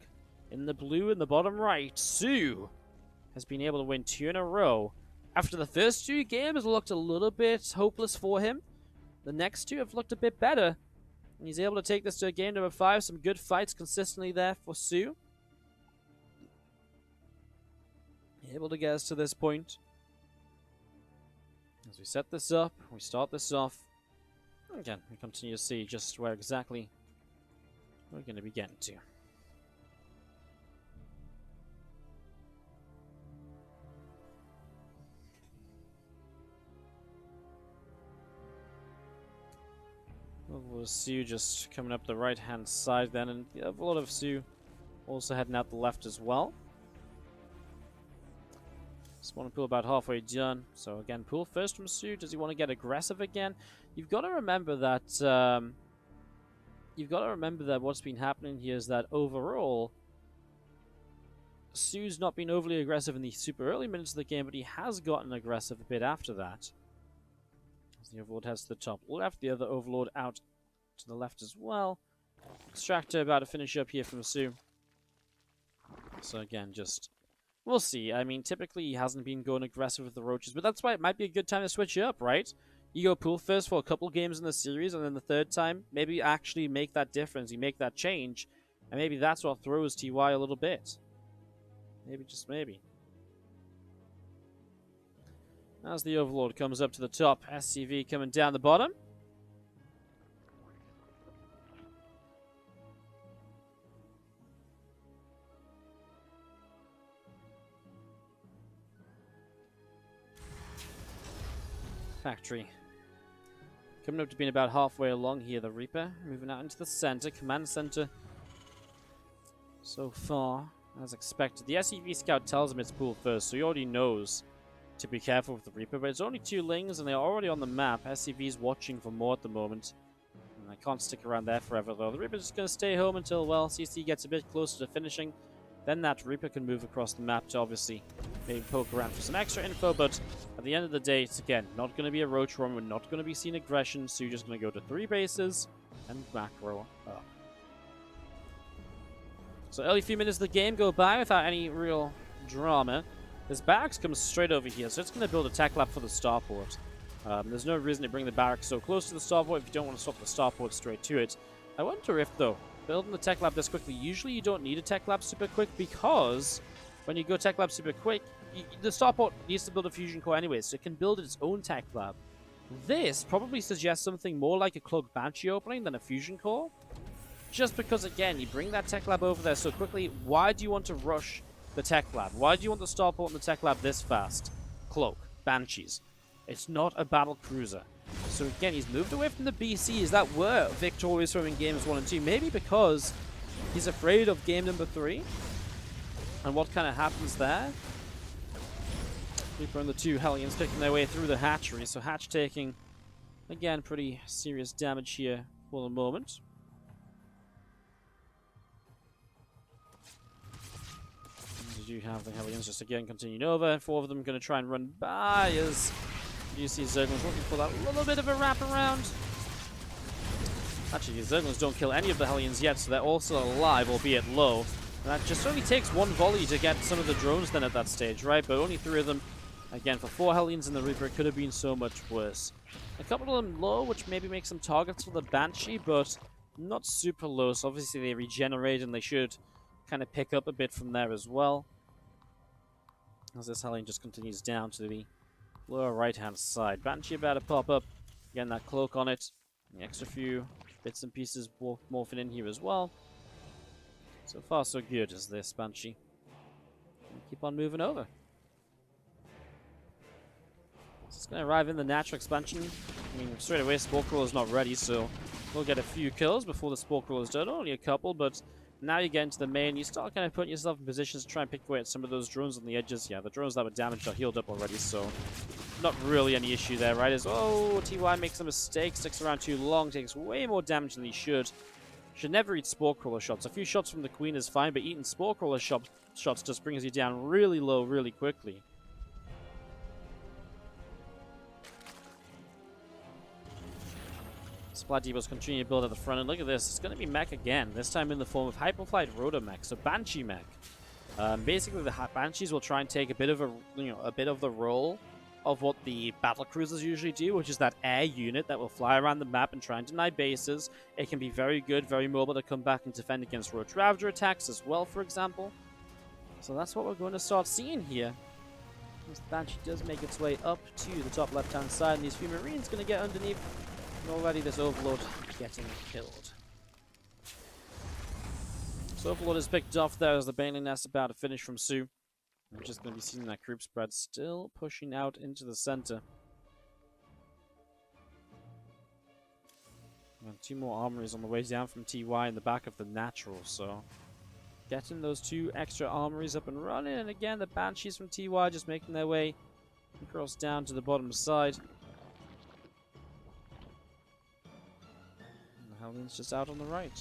in the blue in the bottom right, soO, has been able to win 2 in a row. After the first 2 games looked a little bit hopeless for him, the next 2 have looked a bit better. And he's able to take this to game number 5. Some good fights consistently there for soO. Able to get us to this point. As we set this up, we start this off. Again, we continue to see just where exactly we're going to be getting to. We'll soO just coming up the right-hand side then, and you have a lot of soO also heading out the left as well. Spawn pool about halfway done. So again, pool first from soO. Does he want to get aggressive again? You've got to remember that. What's been happening here is that overall, soO's not been overly aggressive in the super early minutes of the game, but he has gotten aggressive a bit after that. As the Overlord heads to the top left, the other Overlord out to the left as well. Extractor about to finish up here from soO. So again, just we'll see. I mean, typically he hasn't been going aggressive with the roaches, but that's why it might be a good time to switch up, right? You go pool first for a couple games in the series, and then the third time, maybe actually make that difference. You make that change, and maybe that's what throws TY a little bit. Maybe, just maybe. As the Overlord comes up to the top, SCV coming down the bottom. Factory. Coming up to being about halfway along here, the Reaper. Moving out into the center, command center. So far, as expected. The SCV scout tells him it's pool first, so he already knows to be careful with the Reaper. But it's only 2 lings, and they're already on the map. SCV's watching for more at the moment. And I can't stick around there forever, though. The Reaper's just going to stay home until, well, CC gets a bit closer to finishing. Then that Reaper can move across the map to obviously maybe poke around for some extra info, but at the end of the day, it's again not going to be a roach run. We're not going to be seeing aggression, so you're just going to go to 3 bases and macro up. So early few minutes of the game go by without any real drama. This barracks comes straight over here, so it's going to build a tech lab for the starport. There's no reason to bring the barracks so close to the starport if you don't want to swap the starport straight to it. I wonder if, though, building the tech lab this quickly, usually you don't need a tech lab super quick, because when you go tech lab super quick, the starport needs to build a fusion core anyway, so it can build its own tech lab. This probably suggests something more like a Cloak Banshee opening than a fusion core. Just because, again, you bring that tech lab over there so quickly, why do you want to rush the tech lab? Why do you want the starport and the tech lab this fast? Cloak, Banshees. It's not a battle cruiser. So again, he's moved away from the BCs that were victorious from in games 1 and 2. Maybe because he's afraid of game number 3 and what kind of happens there. Reaper and the 2 Hellions picking their way through the hatchery. So Hatch taking, again, pretty serious damage here for the moment. You do have the Hellions just again continuing over. 4 of them going to try and run by as you see Zerglings looking for that little bit of a wraparound. Actually, the Zerglings don't kill any of the Hellions yet, so they're also alive, albeit low. And that just only takes 1 volley to get some of the drones then at that stage, right? But only 3 of them. Again, for 4 Hellions in the Reaper, it could have been so much worse. A couple of them low, which maybe makes some targets for the Banshee, but not super low. So obviously they regenerate, and they should kind of pick up a bit from there as well. As this Hellion just continues down to the lower right-hand side. Banshee about to pop up. Again, that cloak on it. The extra few bits and pieces morphing in here as well. So far, so good as this Banshee. Keep on moving over. It's going to arrive in the natural expansion. I mean, straight away, Spore Crawler's not ready, so we'll get a few kills before the Spore Crawler's done. Only a couple, but Now you get into the main, you start kind of putting yourself in positions to try and pick away at some of those drones on the edges. Yeah, the drones that were damaged are healed up already, so not really any issue there, right? As TY makes a mistake, sticks around too long, takes way more damage than he should. Should never eat Spore Crawler shots. A few shots from the Queen is fine, but eating Spore Crawler shots just brings you down really low really quickly. Supply depots continue to build at the front, and look at this. It's going to be mech again, this time in the form of Hyperflight Rotor Mech, so Banshee Mech. Basically, the Banshees will try and take a bit of the role of what the battle cruisers usually do, which is that air unit that will fly around the map and try and deny bases. It can be very good, very mobile to come back and defend against Roach Ravager attacks as well, for example. So that's what we're going to start seeing here. This Banshee does make its way up to the top left-hand side, and these few Marines going to get underneath. And already this Overlord getting killed. So Overlord is picked off there as the Baneling Nest about to finish from soO. We're just going to be seeing that group spread still pushing out into the center. And 2 more armories on the way down from TY in the back of the Natural, so getting those 2 extra armories up and running. And again, the Banshees from TY just making their way across down to the bottom side. And the Hellions just out on the right.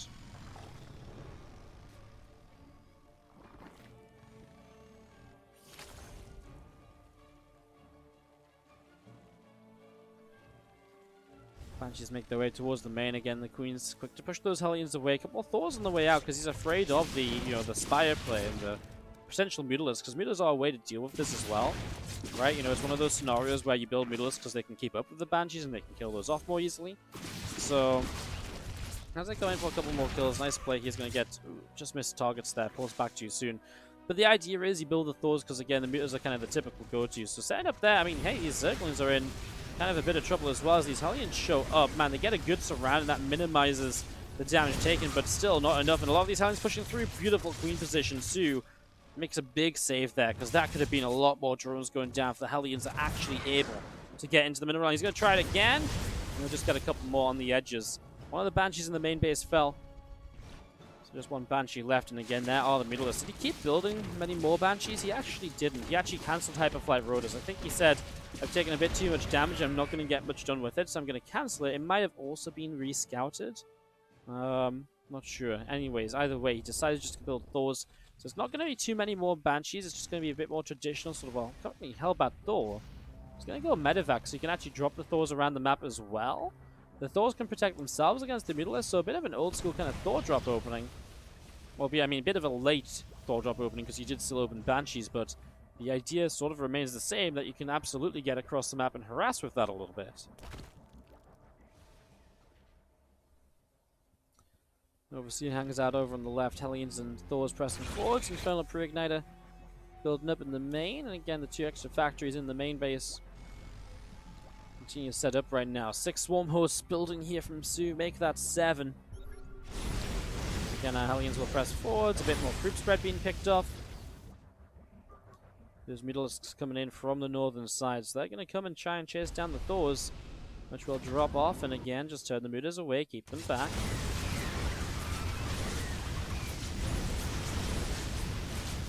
Banshees make their way towards the main again. The Queen's quick to push those Hellions away. A couple of Thors on the way out because he's afraid of the, the Spire play and the potential Mutalisks, because Mutalisks are a way to deal with this as well, right? It's one of those scenarios where you build Mutalisks because they can keep up with the Banshees and they can kill those off more easily. So as they go in for a couple more kills, nice play. He's going to get just missed targets there. Pulls back too soon. But the idea is you build the Thors because, again, the Mutas are kind of the typical go-to. So setting up there, I mean, hey, these Zerglings are in kind of a bit of trouble as well as these Hellions show up. Man, they get a good surround and that minimizes the damage taken, but still not enough. And a lot of these Hellions pushing through. Beautiful Queen position. soO makes a big save there because that could have been a lot more drones going down if the Hellions are actually able to get into the middle line. He's going to try it again. And we'll just get a couple more on the edges. One of the Banshees in the main base fell. So just one Banshee left, and again, there are the Mutalisks. Did he keep building many more Banshees? He actually didn't. He actually cancelled Hyperflight Rotors. I think he said, I've taken a bit too much damage, I'm not going to get much done with it, so I'm going to cancel it. It might have also been rescouted. Not sure. Anyways, either way, he decided just to build Thors. So it's not going to be too many more Banshees, it's just going to be a bit more traditional, sort of, well, currently Hellbat Thor. He's going to go Medevac, so you can actually drop the Thors around the map as well. The Thors can protect themselves against the Mutalisks, so a bit of an old school kind of Thor drop opening. Well, I mean, a bit of a late Thor drop opening because you did still open Banshees, but the idea sort of remains the same, that you can absolutely get across the map and harass with that a little bit. Overseer hangs out over on the left. Hellions and Thors pressing forwards. Infernal Pre-Igniter building up in the main, and again, the 2 extra factories in the main base continue to set up right now. 6 Swarm Hosts building here from soO. Make that 7. Again, our Hellions will press forwards. A bit more group spread being picked off. There's Mutalisks coming in from the northern side, so they're going to come and try and chase down the Thors, which will drop off, and again, just turn the Mutas away, keep them back.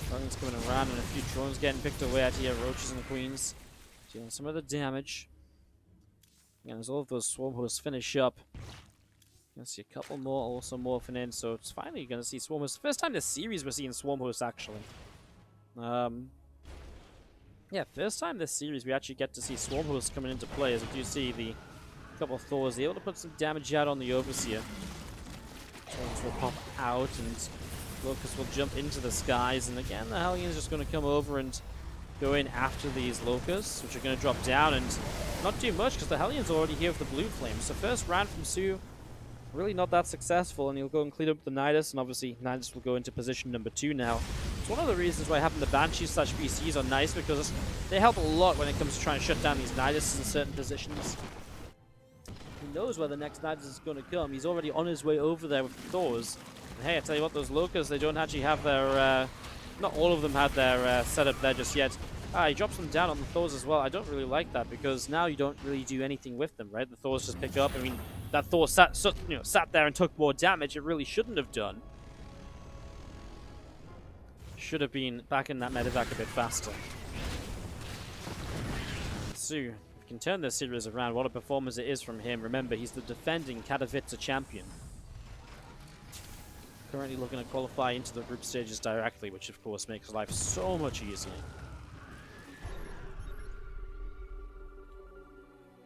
Hellions coming around, and a few drones getting picked away at here. Roaches and the Queens dealing some of the damage. And as all of those Swarm Hosts finish up, you're going to see a couple more also morphing in, so it's finally going to see Swarm Hosts. First time this series we're seeing Swarm Hosts, actually. Yeah, first time this series we actually get to see Swarm Hosts coming into play, as we do see the couple of Thors able to put some damage out on the Overseer. Thors will pop out, and Locust will jump into the skies, and again, the Hellions just going to come over and go in after these Locusts, which are going to drop down and not do much because the Hellions are already here with the Blue Flames. So first round from soO, really not that successful, and he'll go and clean up the Nidus, and obviously Nidus will go into position number 2 now. It's one of the reasons why having the Banshees/BCs are nice, because they help a lot when it comes to trying to shut down these Nidus in certain positions. He knows where the next Nidus is going to come. He's already on his way over there with the Thors. And hey, I tell you what, those Locusts, they don't actually have their, not all of them had their setup there just yet. He drops them down on the Thors as well. I don't really like that, because now you don't really do anything with them, right? The Thors just pick up. I mean, that Thor sat there and took more damage it really shouldn't have done. should have been back in that medevac a bit faster. soO can turn this series around. What a performance it is from him. Remember, he's the defending Katowice champion. Currently looking to qualify into the group stages directly, which of course makes life so much easier.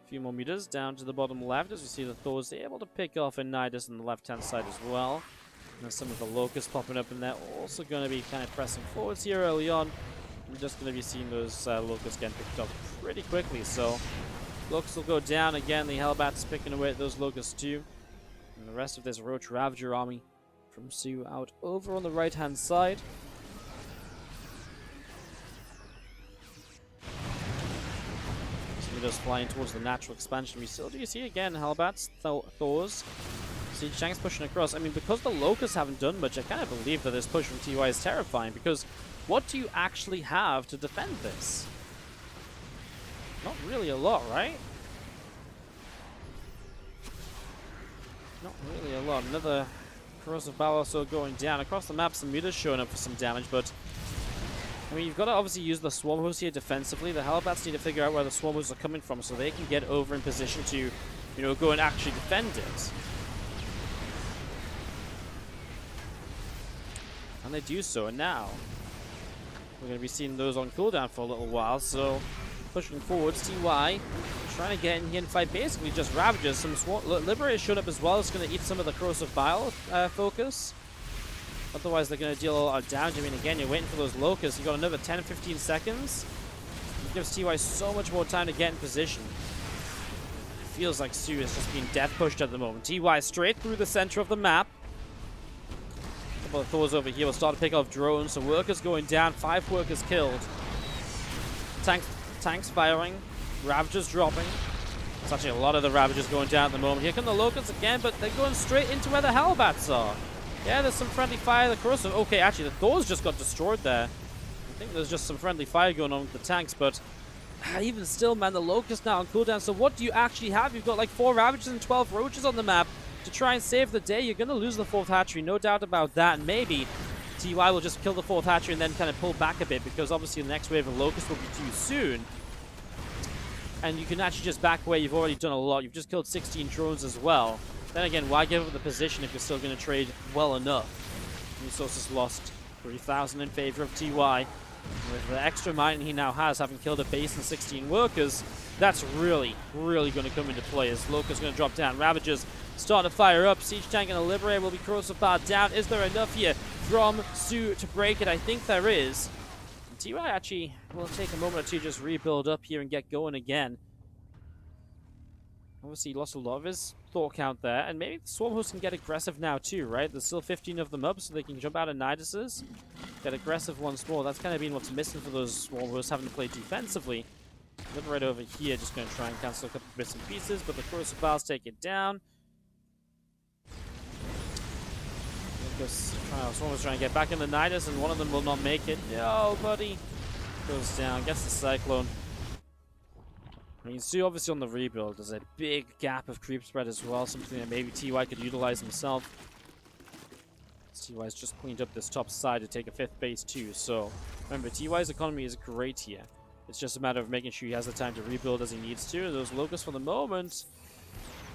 A few more meters down to the bottom left as we see the Thors able to pick off a Nidus on the left-hand side as well. And there's some of the Locusts popping up, and they're also going to be kind of pressing forwards here early on. We're just going to be seeing those Locusts getting picked up pretty quickly. So Locusts will go down again. The Hellbats picking away at those Locusts too. And the rest of this Roach Ravager army from soO out over on the right-hand side. Just flying towards the natural expansion. We still do see again Hellbats, Thors. Siege tanks pushing across. I mean, because the Locusts haven't done much, I kind of believe that this push from TY is terrifying, because what do you actually have to defend this? Not really a lot, right? Not really a lot. Another Corrosive Bow also going down. Across the map, some meters showing up for some damage, but I mean, you've got to obviously use the Swarm Host here defensively. The Hellbats need to figure out where the Swarm Hosts are coming from so they can get over in position to, you know, go and actually defend it. And they do so, and now we're going to be seeing those on cooldown for a little while, so pushing forwards, TY trying to get in here and fight basically just Ravagers. Some Liberators showed up as well. It's going to eat some of the Corrosive Bile focus. Otherwise, they're going to deal a lot of damage. I mean, again, you're waiting for those Locusts. You've got another 10 or 15 seconds. It gives TY so much more time to get in position. It feels like soO is just being death pushed at the moment. TY straight through the center of the map. A couple of Thors over here will start to pick off drones. So workers going down. 5 workers killed. Tanks firing. Ravagers dropping. It's actually a lot of the Ravagers going down at the moment. Here come the Locusts again, but they're going straight into where the Hellbats are. Yeah, there's some friendly fire. The Corrosive. Okay, actually, the Thors just got destroyed there. I think there's just some friendly fire going on with the tanks, but even still, man, the Locust now on cooldown. So what do you actually have? You've got like 4 Ravagers and 12 Roaches on the map to try and save the day. You're going to lose the 4th hatchery, no doubt about that. And maybe TY will just kill the 4th hatchery and then kind of pull back a bit, because obviously the next wave of Locusts will be too soon. And you can actually just back away. You've already done a lot. You've just killed 16 drones as well. Then again, why give up the position if you're still going to trade well enough? Resources lost 3,000 in favor of TY. With the extra mining he now has, having killed a base and 16 workers, that's really, really going to come into play as Locust going to drop down. Ravagers starting to fire up. Siege Tank and a Liberator will be Corrosive Bar down. Is there enough here from soO to break it? I think there is. And TY actually will take a moment or two to just rebuild up here and get going again. Obviously, he lost a lot of his Thor count there, and maybe the Swarm Hosts can get aggressive now too, right? There's still 15 of them up, so they can jump out of Niduses, get aggressive once more. That's kind of been what's missing for those Swarm Hosts, having to play defensively. Liberator over here, just going to try and cancel a couple of bits and pieces, but the Corrosive Bars take it down. Swarm Hosts trying to get back in the Nidus, and one of them will not make it. No, buddy. Goes down, gets the Cyclone. I mean, soO obviously on the rebuild, there's a big gap of creep spread as well, something that maybe TY could utilize himself. TY's just cleaned up this top side to take a 5th base too, so remember, TY's economy is great here. It's just a matter of making sure he has the time to rebuild as he needs to. Those Locusts for the moment,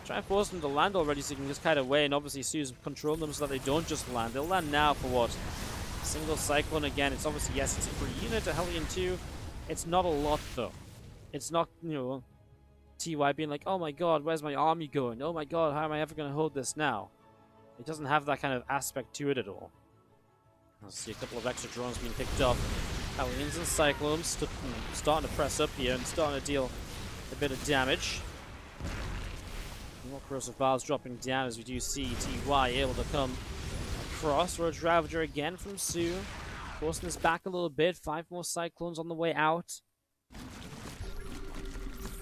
try and force them to land already so you can just kite away, and obviously soO's controlling them so that they don't just land. They'll land now for what? Single Cyclone again. It's obviously, yes, it's a free unit to Hellion 2. It's not a lot though. It's not, you know, TY being like, oh my god, where's my army going? Oh my god, how am I ever going to hold this now? It doesn't have that kind of aspect to it at all. I'll see a couple of extra drones being picked up. Hellions and Cyclones starting to press up here and starting to deal a bit of damage. More Corrosive Bars dropping down as we do see TY able to come across. Roach Ravager again from soO. Forcing this back a little bit. 5 more Cyclones on the way out.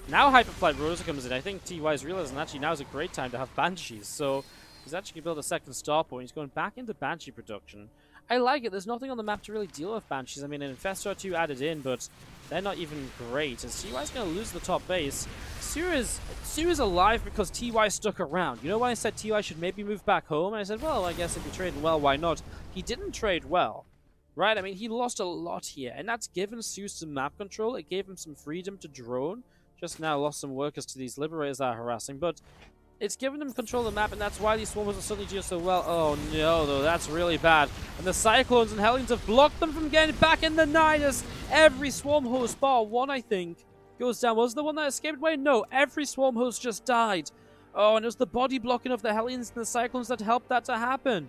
Now Hyperflight Rosa comes in. I think TY's realizing actually now is a great time to have Banshees. So he's actually going to build a second star point. He's going back into Banshee production. I like it. There's nothing on the map to really deal with Banshees. I mean, an Infestor 2 added in, but they're not even great. As TY's going to lose the top base. soO is alive because TY stuck around. You know why I said TY should maybe move back home? And I said, well, I guess if you're trading well, why not? He didn't trade well. right? I mean, he lost a lot here, and that's given soO some map control. It gave him some freedom to drone. Just now lost some workers to these Liberators that are harassing, but it's given them control of the map, and that's why these Swarmers are suddenly doing so well. Oh no, though, that's really bad. And the Cyclones and Hellions have blocked them from getting back in the Nidus. Every Swarm host, bar one, I think, goes down. Was the one that escaped away? No, every Swarm host just died. Oh, and it was the body blocking of the Hellions and the Cyclones that helped that to happen.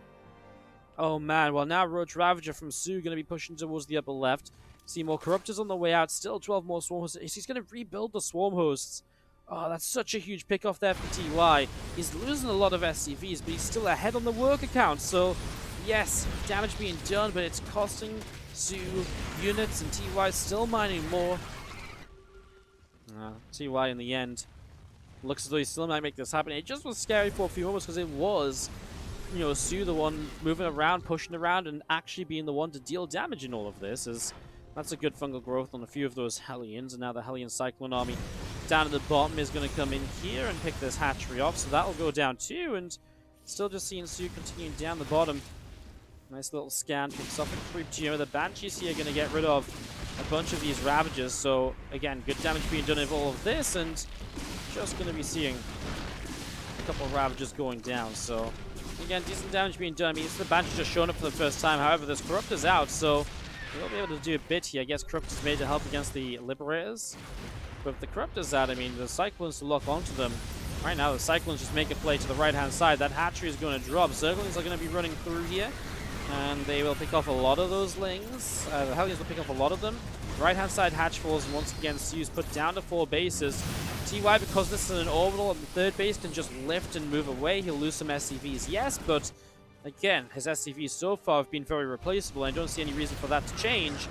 Oh man, well now Roach Ravager from soO going to be pushing towards the upper left. See more Corruptors on the way out, still 12 more Swarm hosts. He's going to rebuild the Swarm hosts. Oh, that's such a huge pick off there for TY. He's losing a lot of SCVs, but he's still ahead on the worker count. So, yes, damage being done, but it's costing soO units, and TY is still mining more. TY in the end looks as though he still might make this happen. It just was scary for a few moments because it was, you know, soO the one moving around, pushing around, and actually being the one to deal damage in all of this. As that's a good fungal growth on a few of those Hellions, and now the Hellion Cyclone army down at the bottom is going to come in here and pick this hatchery off, so that'll go down too, and still just seeing soO continuing down the bottom. Nice little scan, picks off a creep geo. The Banshees here are going to get rid of a bunch of these Ravagers, so again, good damage being done with all of this, and just going to be seeing a couple of Ravagers going down, so again, decent damage being done. I mean, it's the Banshees just showing up for the first time, however, this Corruptor's out, so we'll be able to do a bit here. I guess Corruptor's made to help against the Liberators. But if the Corruptors out, I mean, the Cyclones to lock onto them. Right now, the Cyclones just make a play to the right-hand side. That hatchery is going to drop. Zerglings are going to be running through here, and they will pick off a lot of those Lings. The Hellions will pick off a lot of them. Right-hand side hatch falls, and once again, soO's put down to 4 bases. TY, because this is an orbital, and the third base can just lift and move away. He'll lose some SCVs, yes, but again, his SCVs so far have been very replaceable, and I don't see any reason for that to change.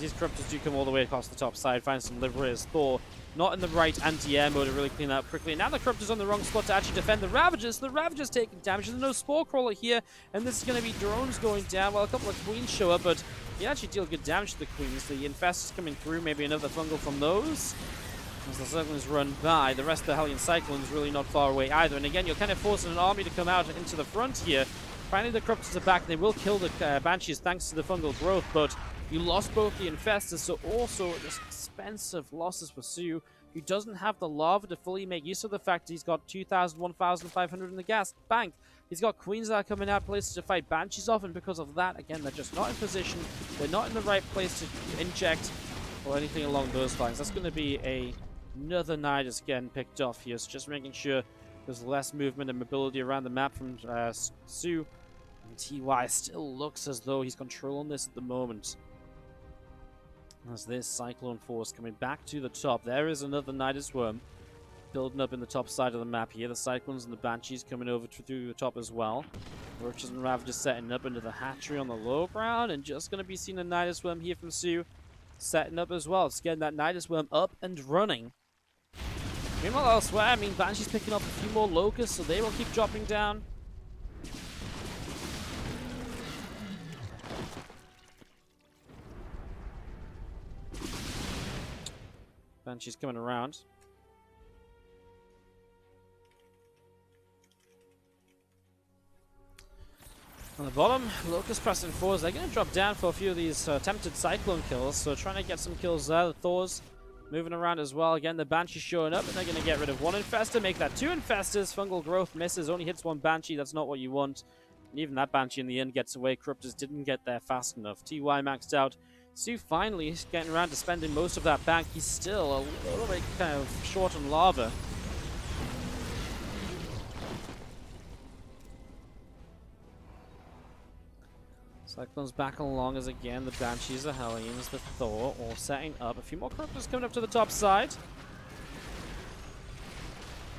These Corruptors do come all the way across the top side, find some Liberators. Thor not in the right anti-air mode to really clean that up quickly. Now the Corruptors on the wrong spot to actually defend the Ravagers. The Ravagers taking damage. There's no Spore Crawler here, and this is going to be drones going down. Well, a couple of Queens show up, but he actually deal good damage to the Queens. The Infestors coming through, maybe another fungal from those. As the Cyclones run by, the rest of the Hellion Cyclones really not far away either. And again, you're kind of forcing an army to come out into the front here. Finally, the Corruptors are back. They will kill the Banshees thanks to the fungal growth, but you lost both the Infestors, so also just expensive losses for soO, who doesn't have the lava to fully make use of the fact that he's got 2,000, 1,500 in the gas bank. He's got Queens that are coming out places to fight Banshees off, and because of that, again, they're just not in position. They're not in the right place to inject or anything along those lines. That's going to be another Nidus getting picked off here, so just making sure there's less movement and mobility around the map from soO. And TY still looks as though he's controlling this at the moment. As this Cyclone Force coming back to the top. There is another Nidus Worm building up in the top side of the map here. The Cyclones and the Banshees coming over through the top as well. Roaches and Ravagers setting up into the hatchery on the low ground, and just going to be seeing a Nidus Worm here from soO setting up as well. It's getting that Nidus Worm up and running. Meanwhile, elsewhere, I mean, Banshee's picking up a few more Locusts, so they will keep dropping down. Banshee's coming around. On the bottom, Locust pressing forwards. They're going to drop down for a few of these attempted Cyclone kills, so trying to get some kills there. The Thors moving around as well. Again, the Banshee's showing up, and they're going to get rid of one Infestor, make that 2 Infestors. Fungal growth misses, only hits 1 Banshee. That's not what you want. And even that Banshee in the end gets away. Corruptors didn't get there fast enough. TY maxed out. soO finally getting around to spending most of that bank. He's still a little bit kind of short on lava. Cyclone's back along as again the Banshees, the Hellions, the Thor all setting up. A few more Corruptors coming up to the top side.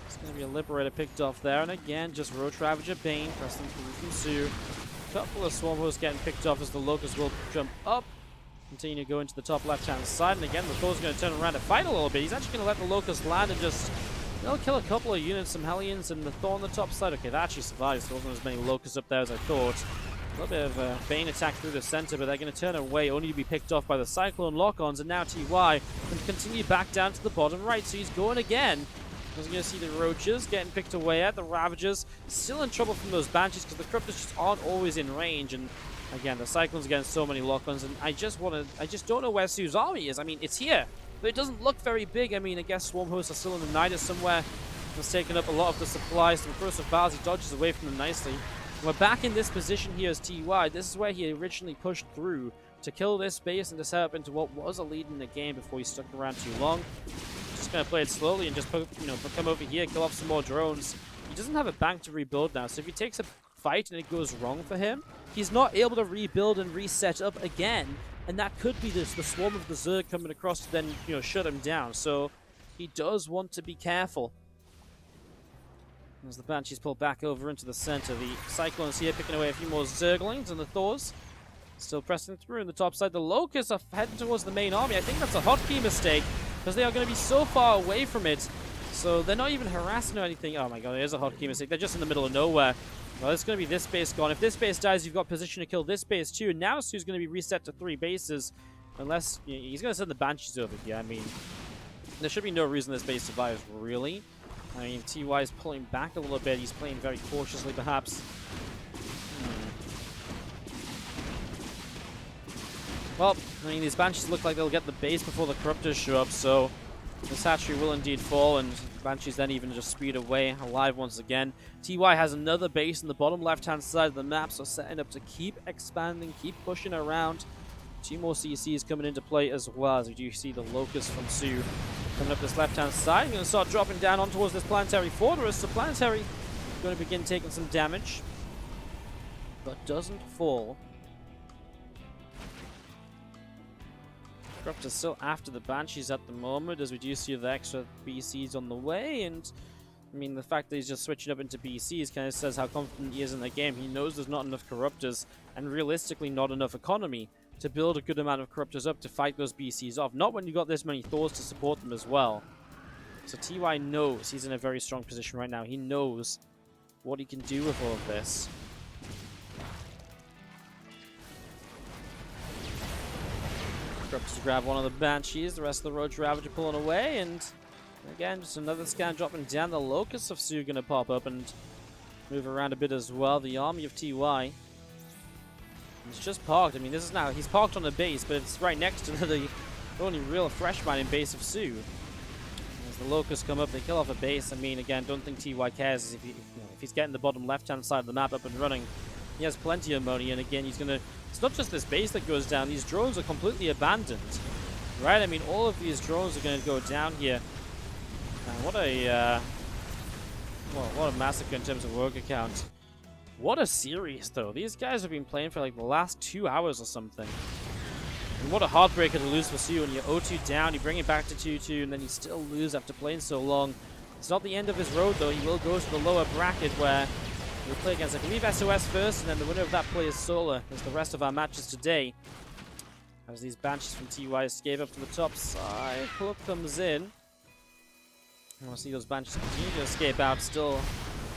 It's going to be a Liberator picked off there. And again, just Roach Ravager Bane pressing through from soO. A couple of Swarmos getting picked off as the Locusts will jump up. Continue to go into the top left-hand side. And again, the Thor's going to turn around to fight a little bit. He's actually going to let the Locusts land and just... they'll kill a couple of units, some Hellions, and the Thor on the top side. Okay, that actually survives. There wasn't as many Locusts up there as I thought. A little bit of a Bane attack through the center, but they're going to turn away, only to be picked off by the Cyclone lock-ons, and now TY can continue back down to the bottom right, so he's going again. As you're going to see the Roaches getting picked away at, the Ravagers still in trouble from those Banshees, because the Corruptors just aren't always in range, and Again, the Cyclone's getting so many lock-ons, and I just don't know where soO's army is. I mean, it's here, but it doesn't look very big. I mean, I guess Swarm hosts are still in the Nidus somewhere. He's taking up a lot of the supplies. Some corrosive bars, he dodges away from them nicely. We're back in this position here as TY. This is where he originally pushed through to kill this base and to set up into what was a lead in the game before he stuck around too long. Just gonna play it slowly and just come over here, kill off some more drones. He doesn't have a bank to rebuild now, so if he takes a fight and it goes wrong for him, he's not able to rebuild and reset up again, and that could be the swarm of the Zerg coming across to then shut him down. So he does want to be careful. As the Banshees pull back over into the center, the Cyclones here picking away a few more Zerglings, and the Thors still pressing through. On the top side, the Locusts are heading towards the main army. I think that's a hotkey mistake, because they are going to be so far away from it. So they're not even harassing or anything. Oh my god, there's a hotkey mistake. They're just in the middle of nowhere. Well, it's going to be this base gone. If this base dies, you've got position to kill this base too. And now soO's going to be reset to 3 bases. Unless he's going to send the Banshees over here. I mean, there should be no reason this base survives, really. I mean, TY is pulling back a little bit. He's playing very cautiously, perhaps. Well, I mean, these Banshees look like they'll get the base before the Corruptors show up, so this hatchery will indeed fall, and Banshees then even just speed away, alive once again. TY has another base in the bottom left-hand side of the map, so setting up to keep expanding, keep pushing around. 2 more CCs coming into play as well, as we do see the Locust from soO coming up this left-hand side. Going to start dropping down on towards this Planetary Fortress, so Planetary going to begin taking some damage, but doesn't fall. Corruptors still after the Banshees at the moment, as we do see the extra BCs on the way, and I mean, the fact that he's just switching up into BCs kind of says how confident he is in the game. He knows there's not enough Corruptors, and realistically not enough economy to build a good amount of Corruptors up to fight those BCs off. Not when you've got this many Thors to support them as well. So TY knows he's in a very strong position right now. He knows what he can do with all of this. Corruptors grab one of the Banshees, the rest of the Roach Ravager pulling away, and again, just another scan dropping down. The Locusts of soO going to pop up and move around a bit as well. The army of TY. He's just parked. I mean, this is now, he's parked on the base, but it's right next to the only real fresh mining base of soO. As the Locusts come up, they kill off a base. I mean, again, don't think TY cares if he's getting the bottom left-hand side of the map up and running. He has plenty of money, and again, he's going to... It's not just this base that goes down. These drones are completely abandoned, right? I mean, all of these drones are going to go down here. What a massacre in terms of worker count. What a series, though. These guys have been playing for like the last 2 hours or something. And what a heartbreaker to lose for soO. When you're 0-2 down, you bring it back to 2-2, and then you still lose after playing so long. It's not the end of his road, though. He will go to the lower bracket where we'll play against, I believe, SOS first, and then the winner of that play is Solar, as the rest of our matches today. As these Banshees from TY escape up to the top side, Cloak comes in. I want to see those Banshees continue to escape out. Still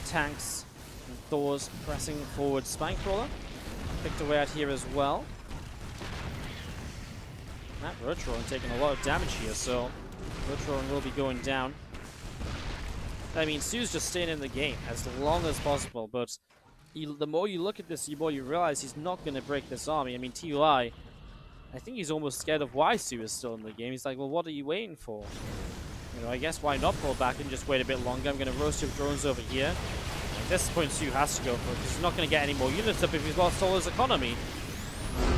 tanks and Thors pressing forward. Spinecrawler picked away out here as well. That Roach Roaring taking a lot of damage here, so Roach Roaring will be going down. I mean, soO's just staying in the game as long as possible, but the more you look at this, the more you realize he's not going to break this army. I mean, TUI, I think he's almost scared of why soO is still in the game. He's like, well, what are you waiting for? You know, I guess why not pull back and just wait a bit longer? I'm going to roast your drones over here. At this point, soO has to go for it, because he's not going to get any more units up if he's lost all his economy.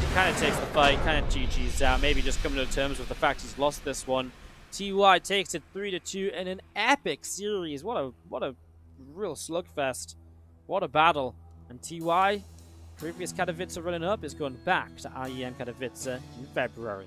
He kind of takes the fight, kind of GG's out, maybe just coming to terms with the fact he's lost this one. TY takes it 3-2 in an epic series. What a real slugfest. What a battle. And TY, previous Katowice running up, is going back to IEM Katowice in February.